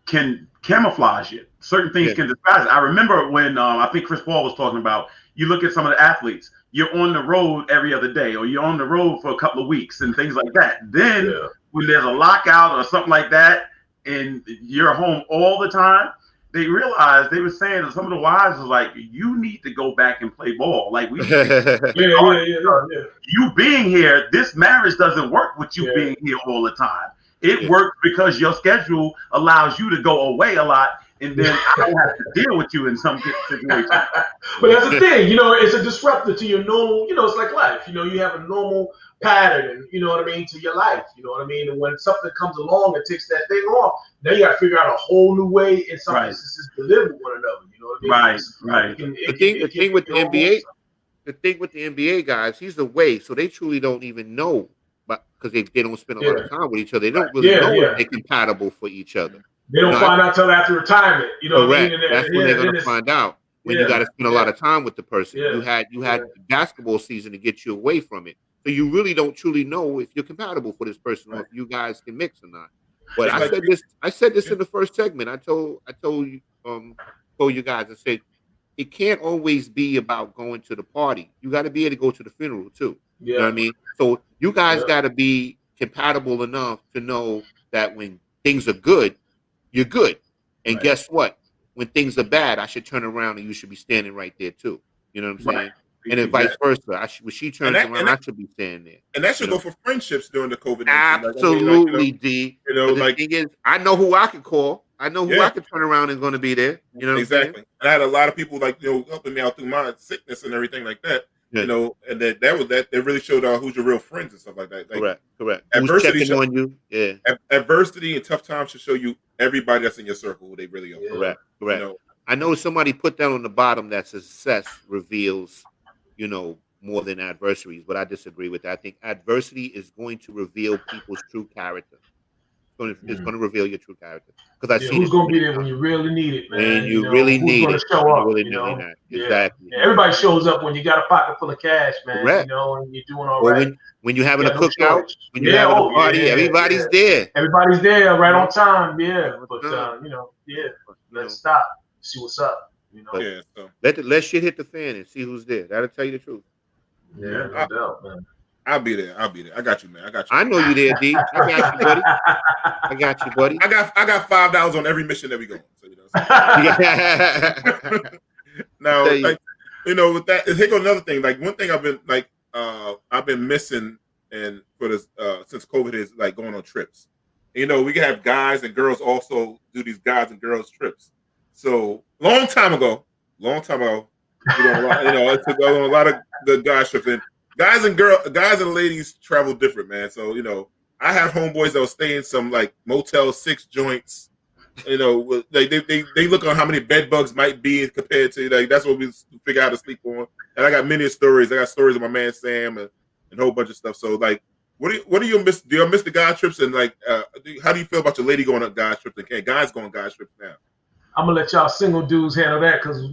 can camouflage it. Certain things can disguise it. I remember when I think Chris Paul was talking about, you look at some of the athletes, you're on the road every other day, or you're on the road for a couple of weeks and things like that. Then when there's a lockout or something like that, and you're home all the time, they realized, they were saying that some of the wives was like, you need to go back and play ball. Like you being here, this marriage doesn't work with you being here all the time. It works because your schedule allows you to go away a lot, and then I don't have to deal with you in some situations. But that's the thing, it's a disruptor to your normal, it's like life. You have a normal pattern, and you know what I mean, to your life. You know what I mean? And when something comes along and takes that thing off, now you got to figure out a whole new way in some instances to live with one another. You know what I mean? Right. The thing with the NBA guys, he's away, so they truly don't even know, but because they don't spend a lot of time with each other, they don't really know if they're compatible for each other. They don't find out till after retirement. You know what I mean? That's when they're gonna find out. When you got to spend a lot of time with the person. You had basketball season to get you away from it, so you really don't truly know if you're compatible for this person or if you guys can mix or not. But I said this in the first segment. I told you guys. I said it can't always be about going to the party. You got to be able to go to the funeral too. You know what I mean? So you guys got to be compatible enough to know that when things are good, you're good. And guess what? When things are bad, I should turn around and you should be standing right there too. You know what I'm saying? And then vice versa. When she turns around, I should be standing there. And that should go for friendships during the COVID-19. Absolutely, D. The thing is, I know who I can call. I know who I can turn around and going to be there. You know exactly. And I had a lot of people helping me out through my sickness and everything like that. And that really showed who's your real friends and stuff like that. Like, correct. Adversity who's checking on you? Yeah. Adversity and tough times should show you everybody that's in your circle who they really are. Correct. I know somebody put that on the bottom that success reveals, more than adversaries, but I disagree with that. I think adversity is going to reveal people's true character. It's going to reveal your true character. Because who's going to be there when you really need it, man? When you really need it. Show up, Exactly. Yeah, everybody shows up when you got a pocket full of cash, man. Correct. And you're doing all right. When you're having a cookout, when you're having a party, everybody's there. Everybody's there right on time. Yeah, but let's stop. See what's up. So let shit hit the fan and see who's there. That'll tell you the truth. Yeah, no doubt, man. I'll be there. I got you, man. I know you there, D. I got you, buddy. I got $5 on every mission that we go on. So now, with that, here goes another thing. Like one thing I've been missing, and for this since COVID is like going on trips. We can have guys and girls also do these guys and girls trips. So long time ago, I took on a lot of the guys trips, and guys and ladies travel different, man. So I had homeboys that would stay in some like Motel 6 joints. They look on how many bed bugs might be compared to that's what we figure out to sleep on. And I got many stories. I got stories of my man Sam and a whole bunch of stuff. So what do you miss? Do you miss the guy trips? And how do you feel about your lady going on guy trips? And guys going guy trips now? I'm gonna let y'all single dudes handle that because.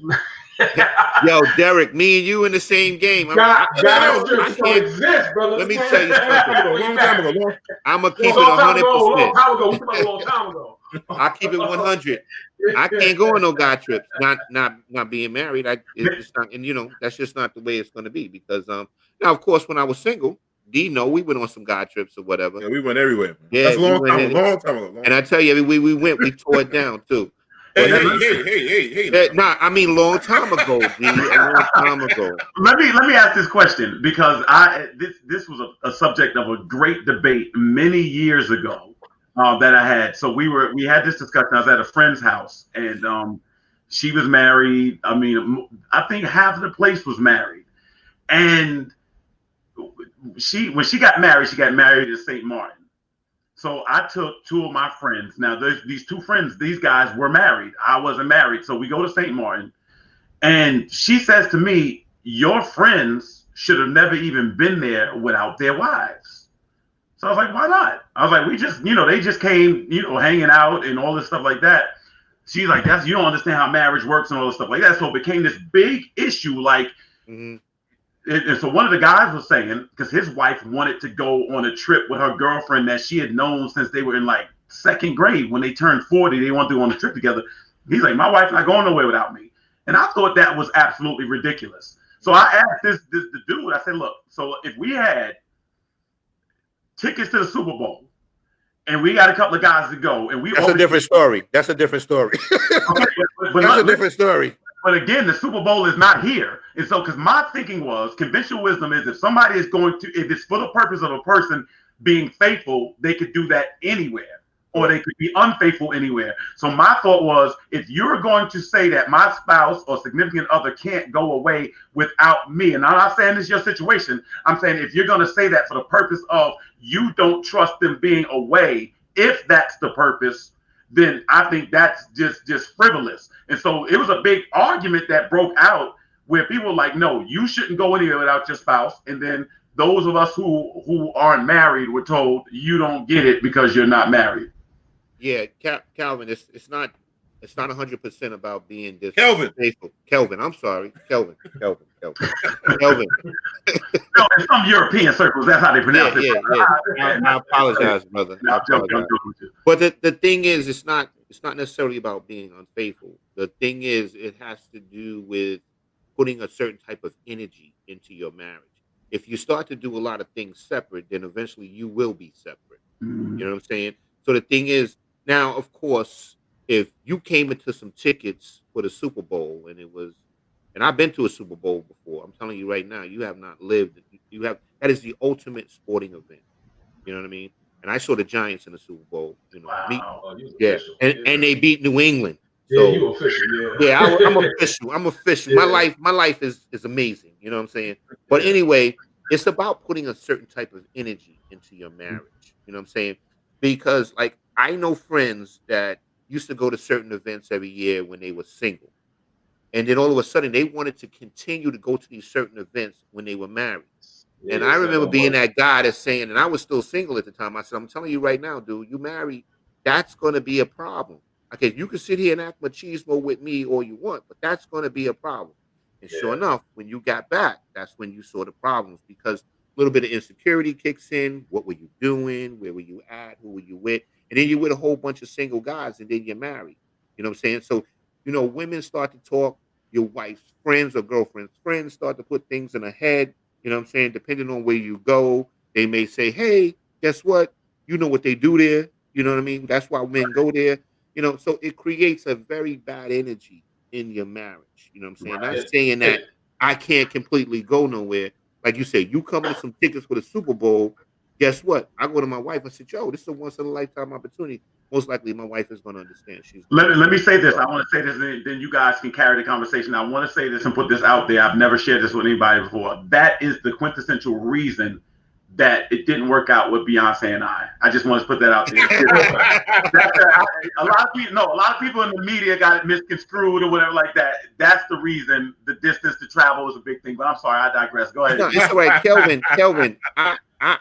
Yo, Derek, me and you in the same game. Guy trips don't exist, brother. Let me tell you something. Long time ago. I'm gonna keep it 100%. A long time ago. I keep it 100. I can't go on no guy trips. Not being married. It's not, and that's just not the way it's going to be. Because now of course when I was single, we went on some guy trips or whatever. Yeah, we went everywhere. Yeah, that's a long time ago. And I tell you, we tore it down too. Hey. Nah, I mean, long time ago, D. A long time ago. Let me ask this question because this was a subject of a great debate many years ago that I had. So we had this discussion. I was at a friend's house, and she was married. I mean, I think half of the place was married, and when she got married in St. Martin. So I took two of my friends. Now, there's these two friends. These guys were married. I wasn't married. So we go to St. Martin. And she says to me, your friends should have never even been there without their wives. So I was like, why not? I was like, we just, they just came, hanging out and all this stuff like that. She's like, you don't understand how marriage works and all this stuff like that. So it became this big issue. Like, and so one of the guys was saying, because his wife wanted to go on a trip with her girlfriend that she had known since they were in like second grade. When they turned 40, they wanted to go on a trip together. He's like, my wife's not going nowhere without me. And I thought that was absolutely ridiculous. So I asked the dude, I said, look, so if we had tickets to the Super Bowl and we got a couple of guys to go and That's a different story. Okay, that's a different story. But again, the Super Bowl is not here. And so, because my thinking was, conventional wisdom is if somebody is if it's for the purpose of a person being faithful, they could do that anywhere, or they could be unfaithful anywhere. So my thought was, if you're going to say that my spouse or significant other can't go away without me, and I'm not saying this is your situation, I'm saying if you're going to say that for the purpose of you don't trust them being away, if that's the purpose, then I think that's just frivolous. And so it was a big argument that broke out where people were like, no, you shouldn't go anywhere without your spouse. And then those of us who aren't married were told you don't get it because you're not married. Yeah, Kelvin, it's not 100% about being this Kelvin. faithful. Kelvin, I'm sorry. Kelvin. No, in some European circles, that's how they pronounce it. Yeah. I apologize, brother. But the thing is, it's not necessarily about being unfaithful. The thing is, it has to do with putting a certain type of energy into your marriage. If you start to do a lot of things separate, then eventually you will be separate. You know what I'm saying? So the thing is, now, of course, if you came into some tickets for the Super Bowl and I've been to a Super Bowl before, I'm telling you right now, you have not lived. That is the ultimate sporting event. You know what I mean? And I saw the Giants in the Super Bowl. Wow. And they beat New England. So, yeah, you official. Yeah, I'm official. Yeah. My life is amazing. You know what I'm saying? But anyway, it's about putting a certain type of energy into your marriage. You know what I'm saying? Because like I know friends that used to go to certain events every year when they were single. And then all of a sudden they wanted to continue to go to these certain events when they were married. Yeah, and I remember being that guy that's saying, and I was still single at the time, I said, I'm telling you right now, dude, you married, that's going to be a problem. Okay, you can sit here and act machismo with me all you want, but that's going to be a problem. And sure enough, when you got back, that's when you saw the problems because a little bit of insecurity kicks in. What were you doing? Where were you at? Who were you with? And then you're with a whole bunch of single guys and then you're married. You know what I'm saying? So, women start to talk, your wife's friends or girlfriend's friends start to put things in her head. You know what I'm saying? Depending on where you go, they may say, hey, guess what? You know what they do there. You know what I mean? That's why men go there. So it creates a very bad energy in your marriage. You know what I'm saying? Right. Not saying that I can't completely go nowhere. Like you said, you come with some tickets for the Super Bowl. Guess what? I go to my wife. I said, "Yo, this is a once in a lifetime opportunity." Most likely, my wife is going to understand. Let me say this. I want to say this, and then you guys can carry the conversation. I want to say this and put this out there. I've never shared this with anybody before. That is the quintessential reason that it didn't work out with Beyonce and I. I just want to put that out there. A lot of people in the media got it misconstrued or whatever like that. That's the reason the distance to travel was a big thing. But I'm sorry, I digress. Go ahead. No, it's all right, Kelvin. I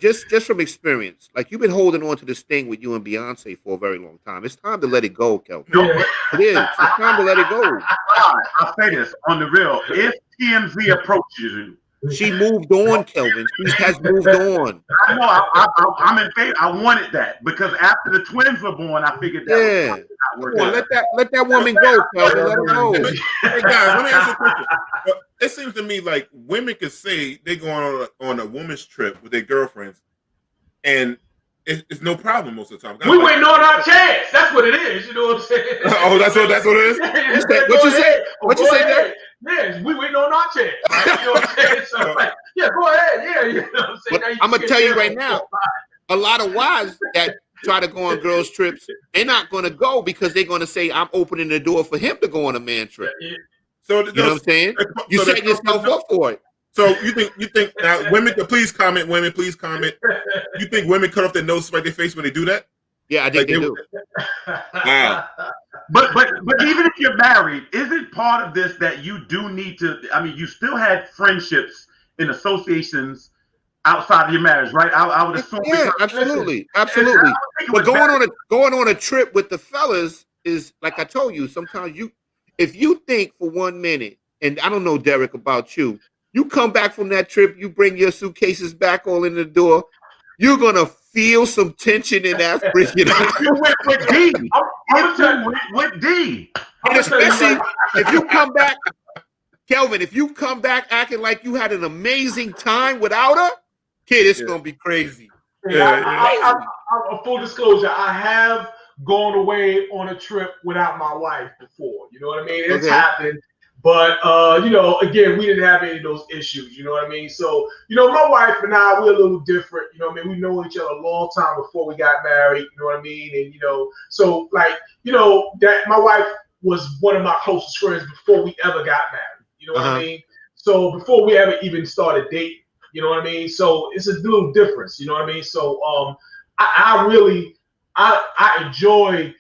just from experience, like you've been holding on to this thing with you and Beyonce for a very long time. It's time to let it go, Kelvin. It is. It's time to let it go. I'll say this on the real. If TMZ approaches you, she moved on, Kelvin. She has moved on. I know. I'm in favor. I wanted that because after the twins were born, I figured that. let that woman go, Kelvin. Let her go. Hey guys, let me ask you a question. It seems to me like women could say they go on a woman's trip with their girlfriends, and it's no problem most of the time. We waiting on our chance. That's what it is. You know what I'm saying? Oh, that's what it is. What you say? What you say there? Yes, we waiting on our chance. Right? You know what I'm saying? So like, yeah, go ahead. Yeah, you know what I'm saying. I'm gonna tell you right now, a lot of wives that try to go on girls' trips, they're not going to go because they're going to say, I'm opening the door for him to go on a man trip. So you know what I'm saying? You set yourself up for it. So you think now women, please comment. Women, please comment. You think women cut off their nose right their face when they do that? Yeah, I think they do. Wow. But even if you're married, isn't part of this that you do need to? I mean, you still had friendships in associations outside of your marriage, right? I would assume. Yeah, absolutely. But going on a trip with the fellas is like I told you. Sometimes if you think for 1 minute, and I don't know, Derik, about you, you come back from that trip, you bring your suitcases back all in the door, you're gonna feel some tension in that fridge. You know? with D. And especially if you come back, Kelvin, if you come back acting like you had an amazing time without her, kid, it's gonna be crazy. Full disclosure, I have gone away on a trip without my wife before. You know what I mean? It's happened. But again, we didn't have any of those issues, you know what I mean? So, my wife and I, we're a little different, you know what I mean? We know each other a long time before we got married, you know what I mean? And so like, that my wife was one of my closest friends before we ever got married, you know what I mean? So before we ever even started dating, you know what I mean? So it's a little difference, you know what I mean? So I really enjoy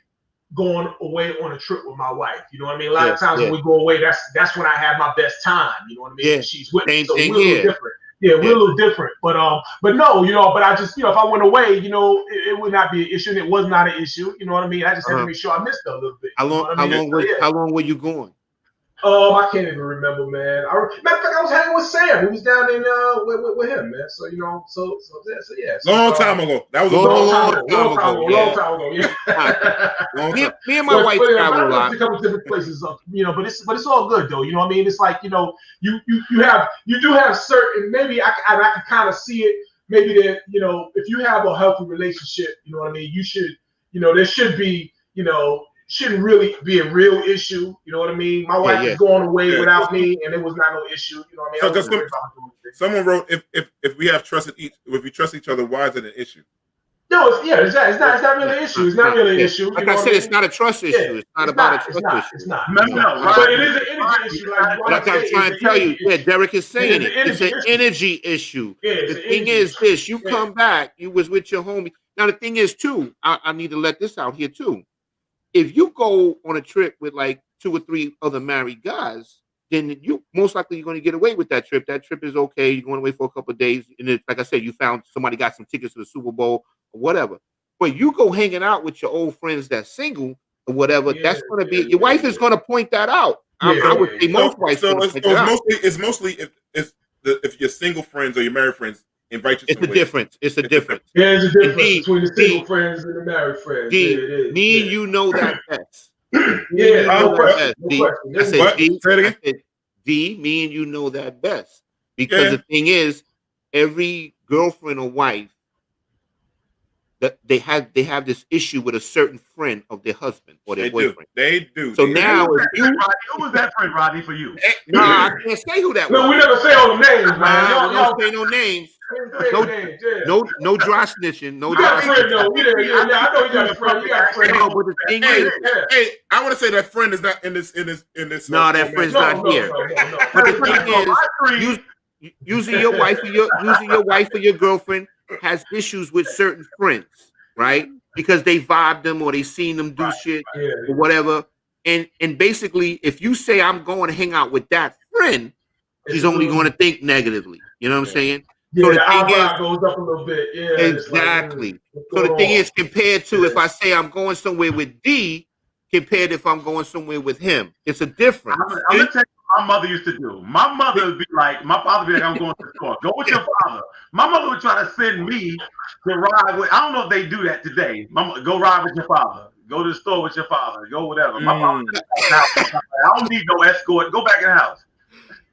going away on a trip with my wife, you know what I mean? A lot of times when we go away, that's when I have my best time, you know what I mean? She's with me, so we're a little different. Yeah, we're a little different, but no, but I just, if I went away, it would not be an issue, and it was not an issue, you know what I mean? I just had to make sure I missed her a little bit. How long were you going? I can't even remember, man. Matter of fact, I was hanging with Sam. He was down in with him, man. So yeah. Long time ago. That was a long time ago. Yeah. Me and my wife travel a lot. A couple different places, but it's all good though. You know what I mean? It's like you do have certain, maybe I can kind of see it. Maybe that if you have a healthy relationship, you know what I mean. You should, there should be, shouldn't really be a real issue, you know what I mean? My wife is going away without me, and it was not no issue, you know what I mean? Someone wrote, if we have trusted if we trust each other, why is it an issue? No, it's not really an issue. It's not really an issue. Like I said, it's not a trust issue. It's not about a trust issue. It's not. No. But it is an energy issue. Like I'm trying to tell you, Derik is saying it. It's an energy issue. The thing is this: you come back, you was with your homie. Now the thing is too, I need to let this out here too. If you go on a trip with like 2 or 3 other married guys, then you most likely you're going to get away with that trip. That trip is okay. You're going away for a couple of days, and like I said, you found somebody got some tickets to the Super Bowl or whatever. But you go hanging out with your old friends that's single or whatever. That's going to be your wife is going to point that out. I would say most wives. So it's mostly if your single friends or your married friends invite you. It's a difference. Yeah, it's a difference between the single friends and the married friends. Me and you know that best. No question. I said D, me and you know that best. Because the thing is, every girlfriend or wife that they have this issue with a certain friend of their husband or their boyfriend. They do. So now, who was that friend, Rodney, for you? No, I can't say who that was. No, we never say all the names, man. We don't say no names. No dry snitching. No dry snitching. I know you got a friend. You got a friend. No, but the thing is, I want to say that friend is not in this. No, that friend's not here. But the thing is, using your wife or your girlfriend has issues with certain friends, right? Because they vibe them or they seen them do shit or whatever. And basically, if you say I'm going to hang out with that friend, she's only going to think negatively. You know what I'm saying? So the thing goes up a little bit. Yeah, exactly. So the thing is, compared to if I say I'm going somewhere with D, compared if I'm going somewhere with him, it's a difference. I'm gonna tell you what my mother used to do. My mother would be like, my father would be like, I'm going to the store. Go with your father. My mother would try to send me to ride with. I don't know if they do that today. Go ride with your father. Go to the store with your father. Go whatever. My father, I don't need no escort. Go back in the house.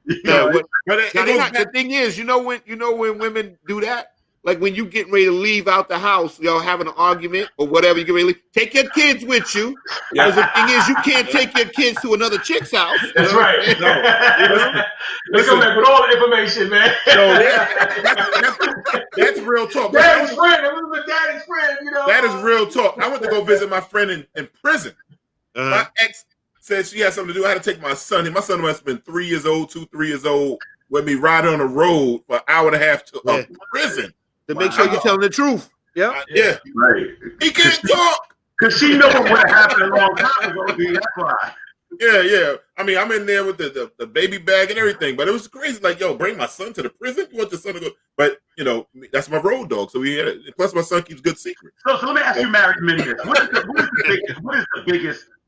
The thing is, you know when women do that, like when you get ready to leave out the house, y'all having an argument or whatever, you get ready to leave, take your kids with you. Because the thing is, you can't take your kids to another chick's house. That's right. No. Let's come back with all the information, man. No, that's real talk. Daddy's friend. It was daddy's friend, you know. That is real talk. I went to go visit my friend in prison. My ex said she had something to do. I had to take my son. And my son must have been 3 years old, 3 years old, with me riding on the road for an hour and a half to prison. To make sure you're telling the truth. Yeah. Right. He can't talk. Because she knows what would have happened a long time ago. That's why. Yeah. I mean, I'm in there with the baby bag and everything, but it was crazy. Like, yo, bring my son to the prison? You want your son to go? But, you know, that's my road dog. So we had it. Plus, my son keeps good secrets. So let me ask you, married men, this.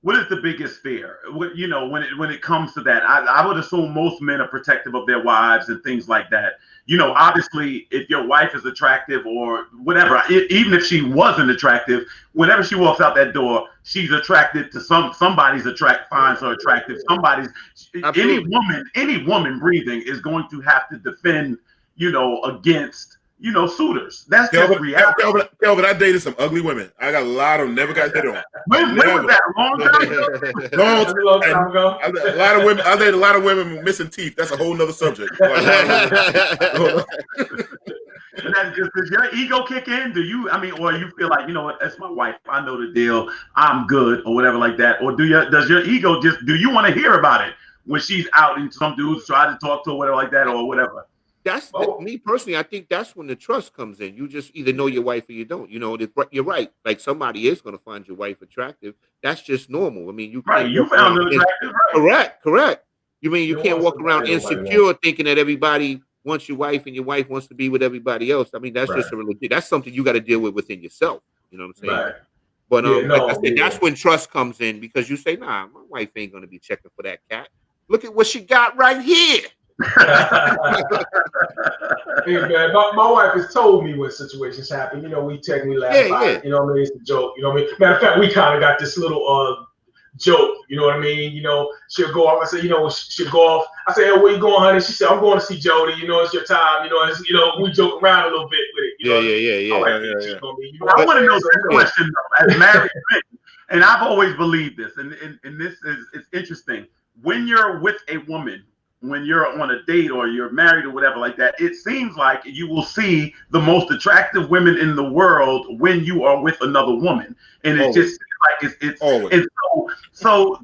What is the biggest fear? You know, when it comes to that, I would assume most men are protective of their wives and things like that. You know, obviously, if your wife is attractive or whatever, even if she wasn't attractive, whenever she walks out that door, she's attracted to somebody's finds her attractive. Any woman breathing is going to have to defend, you know, against, you know, suiters. That's just reality. Kelvin, I dated some ugly women. I got a lot of them, never got hit on. When was that? Long time ago? A lot of women. I dated a lot of women with missing teeth. That's a whole nother subject. And that's just, does your ego kick in? Or you feel like, you know what, that's my wife, I know the deal, I'm good, or whatever like that? Or does your ego do you want to hear about it when she's out and some dudes try to talk to her, whatever like that, or whatever? Me personally, I think that's when the trust comes in. You just either know your wife or you don't. You know, you're right. Like somebody is going to find your wife attractive. That's just normal. I mean, you found her attractive, right? Correct. You mean you can't walk around insecure thinking that everybody wants your wife and your wife wants to be with everybody else. I mean, that's just that's something you got to deal with within yourself. You know what I'm saying? Right. But like I said, that's when trust comes in, because you say, nah, my wife ain't going to be checking for that cat. Look at what she got right here. Hey man, my wife has told me when situations happen. You know, we laugh about it. You know what I mean? It's a joke. You know what I mean? Matter of fact, we kind of got this little joke. You know what I mean? You know, she'll go off. I say, you know, she'll go off. I say, hey, where you going, honey? She said, I'm going to see Jody. You know, it's your time. You know, we joke around a little bit with it. Yeah. I want to know this question though, as married men, and I've always believed this, and this it's interesting. When you're with a woman, when you're on a date or you're married or whatever like that, it seems like you will see the most attractive women in the world when you are with another woman, and it just like it's and so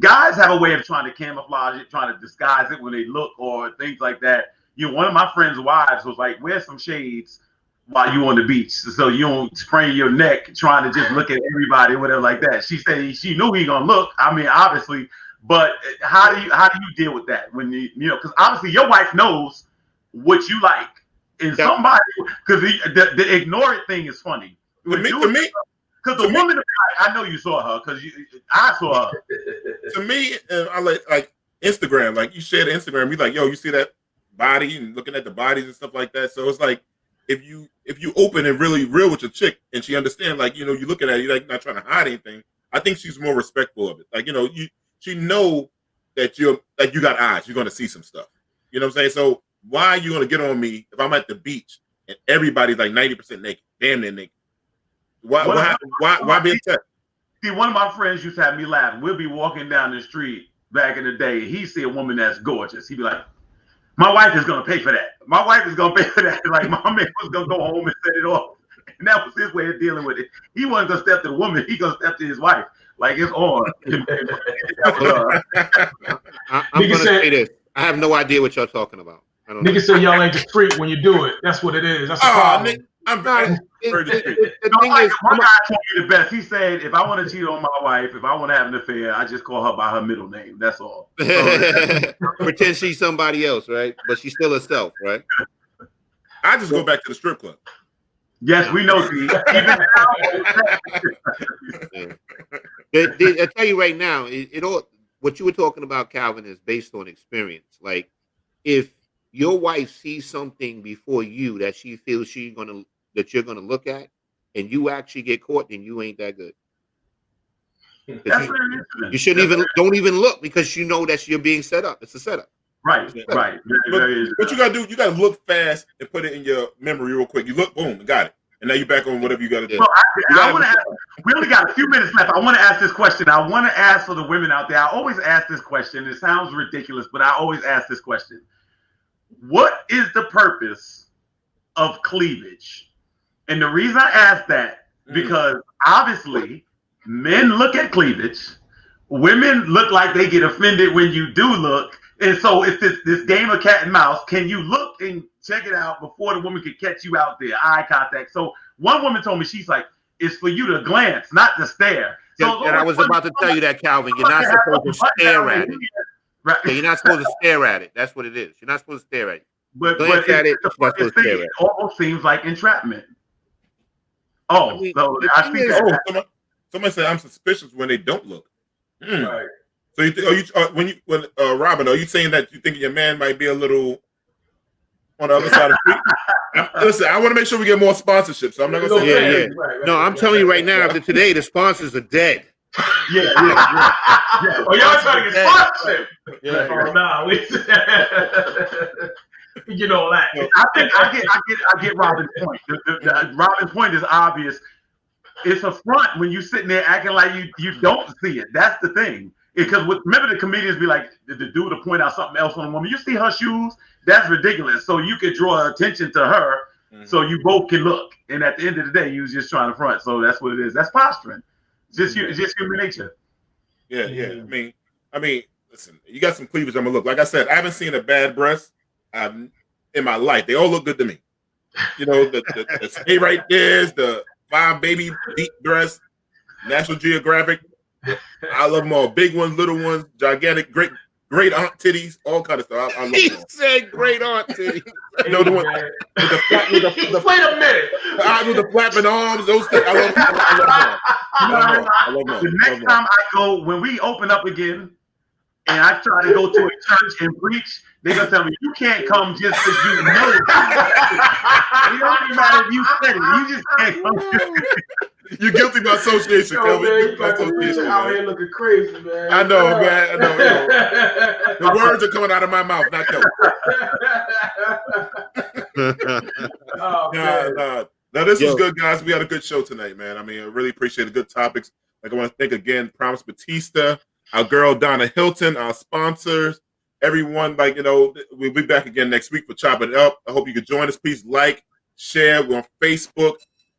guys have a way of trying to camouflage it, trying to disguise it when they look or things like that. You know, one of my friend's wives was like, wear some shades while you on the beach, so you don't sprain your neck trying to just look at everybody, whatever like that. She said she knew he gonna look. I mean, obviously. But how do you deal with that when you know, because obviously your wife knows what you like, and somebody, because the ignore it thing is funny. To me, because the woman, I know you saw her because I saw her. To me, I like Instagram. Like you share the Instagram, you like, yo, you see that body and looking at the bodies and stuff like that. So it's like if you open and really real with your chick and she understand, like, you know, you looking at it, you're like not trying to hide anything. I think she's more respectful of it. Like, you know, she know that you got eyes. You're gonna see some stuff. You know what I'm saying? So why are you gonna get on me if I'm at the beach and everybody's like 90% naked, damn near naked? Why be upset? See, one of my friends used to have me laugh. We'll be walking down the street back in the day. He see a woman that's gorgeous. He'd be like, "My wife is gonna pay for that. My wife is gonna pay for that." Like my man was gonna go home and set it off, and that was his way of dealing with it. He wasn't gonna step to the woman. He gonna step to his wife. Like it's on. I'm gonna say this. I have no idea what y'all talking about. Niggas say y'all ain't discreet when you do it. That's what it is. That's the problem. I'm very discreet. One guy told me the best. He said, if I want to cheat on my wife, if I want to have an affair, I just call her by her middle name. That's all. Pretend she's somebody else, right? But she's still herself, right? I just go back to the strip club. Yes, we know. Even now, I tell you right now, it all what you were talking about, Calvin, is based on experience. Like, if your wife sees something before you that she feels that you're gonna look at, and you actually get caught, then you ain't that good. You shouldn't don't even look because you know that you're being set up. It's a setup. Right. But what you gotta do, you gotta look fast and put it in your memory real quick. You look, boom, got it. And now you're back on whatever you gotta do. Well, I want to ask, we only got a few minutes left. I want to ask this question. I want to ask for the women out there. I always ask this question. It sounds ridiculous, but I always ask this question. What is the purpose of cleavage? And the reason I ask that, because obviously men look at cleavage, women look like they get offended when you do look, and so it's this game of cat and mouse. Can you look and check it out before the woman can catch you out there? Eye contact. So one woman told me, she's like, it's for you to glance, not to stare. So and I was about to tell you that, Calvin. You're not supposed to stare at it. Right. Yeah, you're not supposed to stare at it. That's what it is. You're not supposed to stare at it. But it almost seems like entrapment. Oh, I mean, so I think that. Somebody said I'm suspicious when they don't look. Right. So when Robin, are you saying that you think your man might be a little on the other side of the street? Listen, I want to make sure we get more sponsorships. So I'm not gonna say Right. No, I'm telling you right now that today the sponsors are dead. Yeah. Oh, y'all trying to get sponsorship? Yeah. Oh, nah, you know that. I think I get Robin's point. Robin's point is obvious. It's a front when you sitting there acting like you don't see it. That's the thing. Because remember the comedians be like the dude to point out something else on a woman. You see her shoes? That's ridiculous. So you could draw attention to her, so you both can look. And at the end of the day, you was just trying to front. So that's what it is. That's posturing. It's just human nature. Yeah. I mean, listen, you got some cleavage. I'm gonna look. Like I said, I haven't seen a bad breast in my life. They all look good to me. You know, the stay right there's the 5 baby deep dress, National Geographic. I love them all. Big ones, little ones, gigantic, great aunt titties, all kind of stuff. I love them all. He said great aunt titties. No, the one with the wait a minute. The eyes with the flapping arms, those things. I love them. The next time I go, when we open up again, and I try to go to a church and preach, they're gonna tell me you can't come just because you know it. It don't even matter if you said it. You just can't come. You're guilty by association, Kelvin. Man, you got the out here looking crazy, man. I know, man. I know. The words are coming out of my mouth, not Kelvin. Now, this was good, guys. We had a good show tonight, man. I mean, I really appreciate the good topics. Like, I want to thank again Promise Batista, our girl Donna Hilton, our sponsors, everyone. Like, you know, we'll be back again next week for Chopping It Up. I hope you could join us. Please like, share. We're on Facebook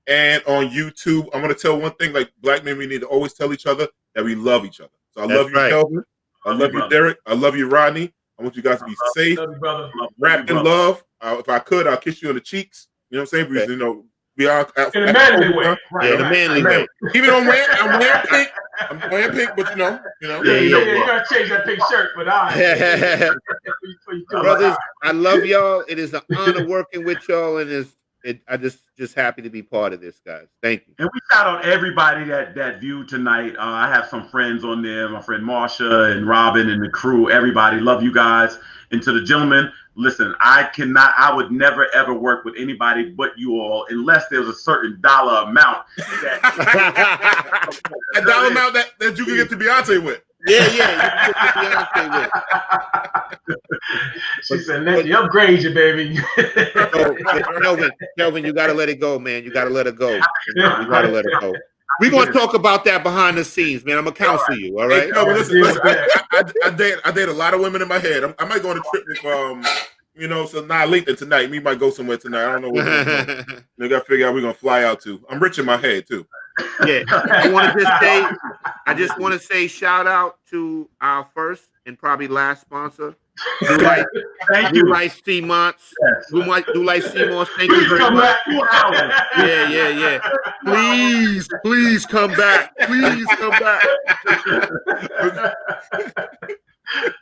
and on YouTube. I'm going to tell one thing, like black men, we need to always tell each other that we love each other. So I love you, Kelvin. I love you, Derik. I love you, Rodney. I want you guys to be safe. Love you, brother. Wrapped in love. If I could, I'll kiss you on the cheeks. You know what I'm saying? Because, you know, we are in a manly way. Right, the manly way. Even though I'm wearing pink. I'm wearing pink, but you know. Yeah, you gotta change that pink shirt, but brothers, I love y'all. It is an honor working with y'all, and I'm just happy to be part of this, guys. Thank you. And we shout out everybody that viewed tonight. I have some friends on there, my friend Marsha and Robin and the crew. Everybody, love you guys. And to the gentlemen, listen, I would never ever work with anybody but you all unless there's a certain dollar amount that a dollar amount that you can get to Beyonce with. Yeah, you can get to Beyonce with. She said, "Let me upgrade you, baby." Kelvin, you gotta let it go, man. You gotta let it go. You gotta let it go. We're gonna talk about that behind the scenes, man. I'm gonna counsel you, all right? Hey, Kelvin, listen, I date a lot of women in my head. I might go on a trip with so not Lathan tonight. We might go somewhere tonight. I don't know where we're going. We gotta figure out where we're gonna fly out to. I'm rich in my head too. Yeah. I just want to say shout out to our first and probably last sponsor. Thank you. C-Monts. C-Monts. Thank you very much. Yeah. Please come back. Please come back.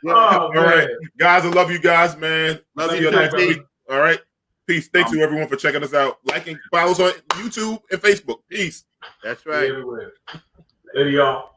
All right. Guys, I love you guys, man. Love See you you next week. All right. Peace. Thanks to everyone for checking us out. Like and follow us on YouTube and Facebook. Peace. That's right. Later, y'all.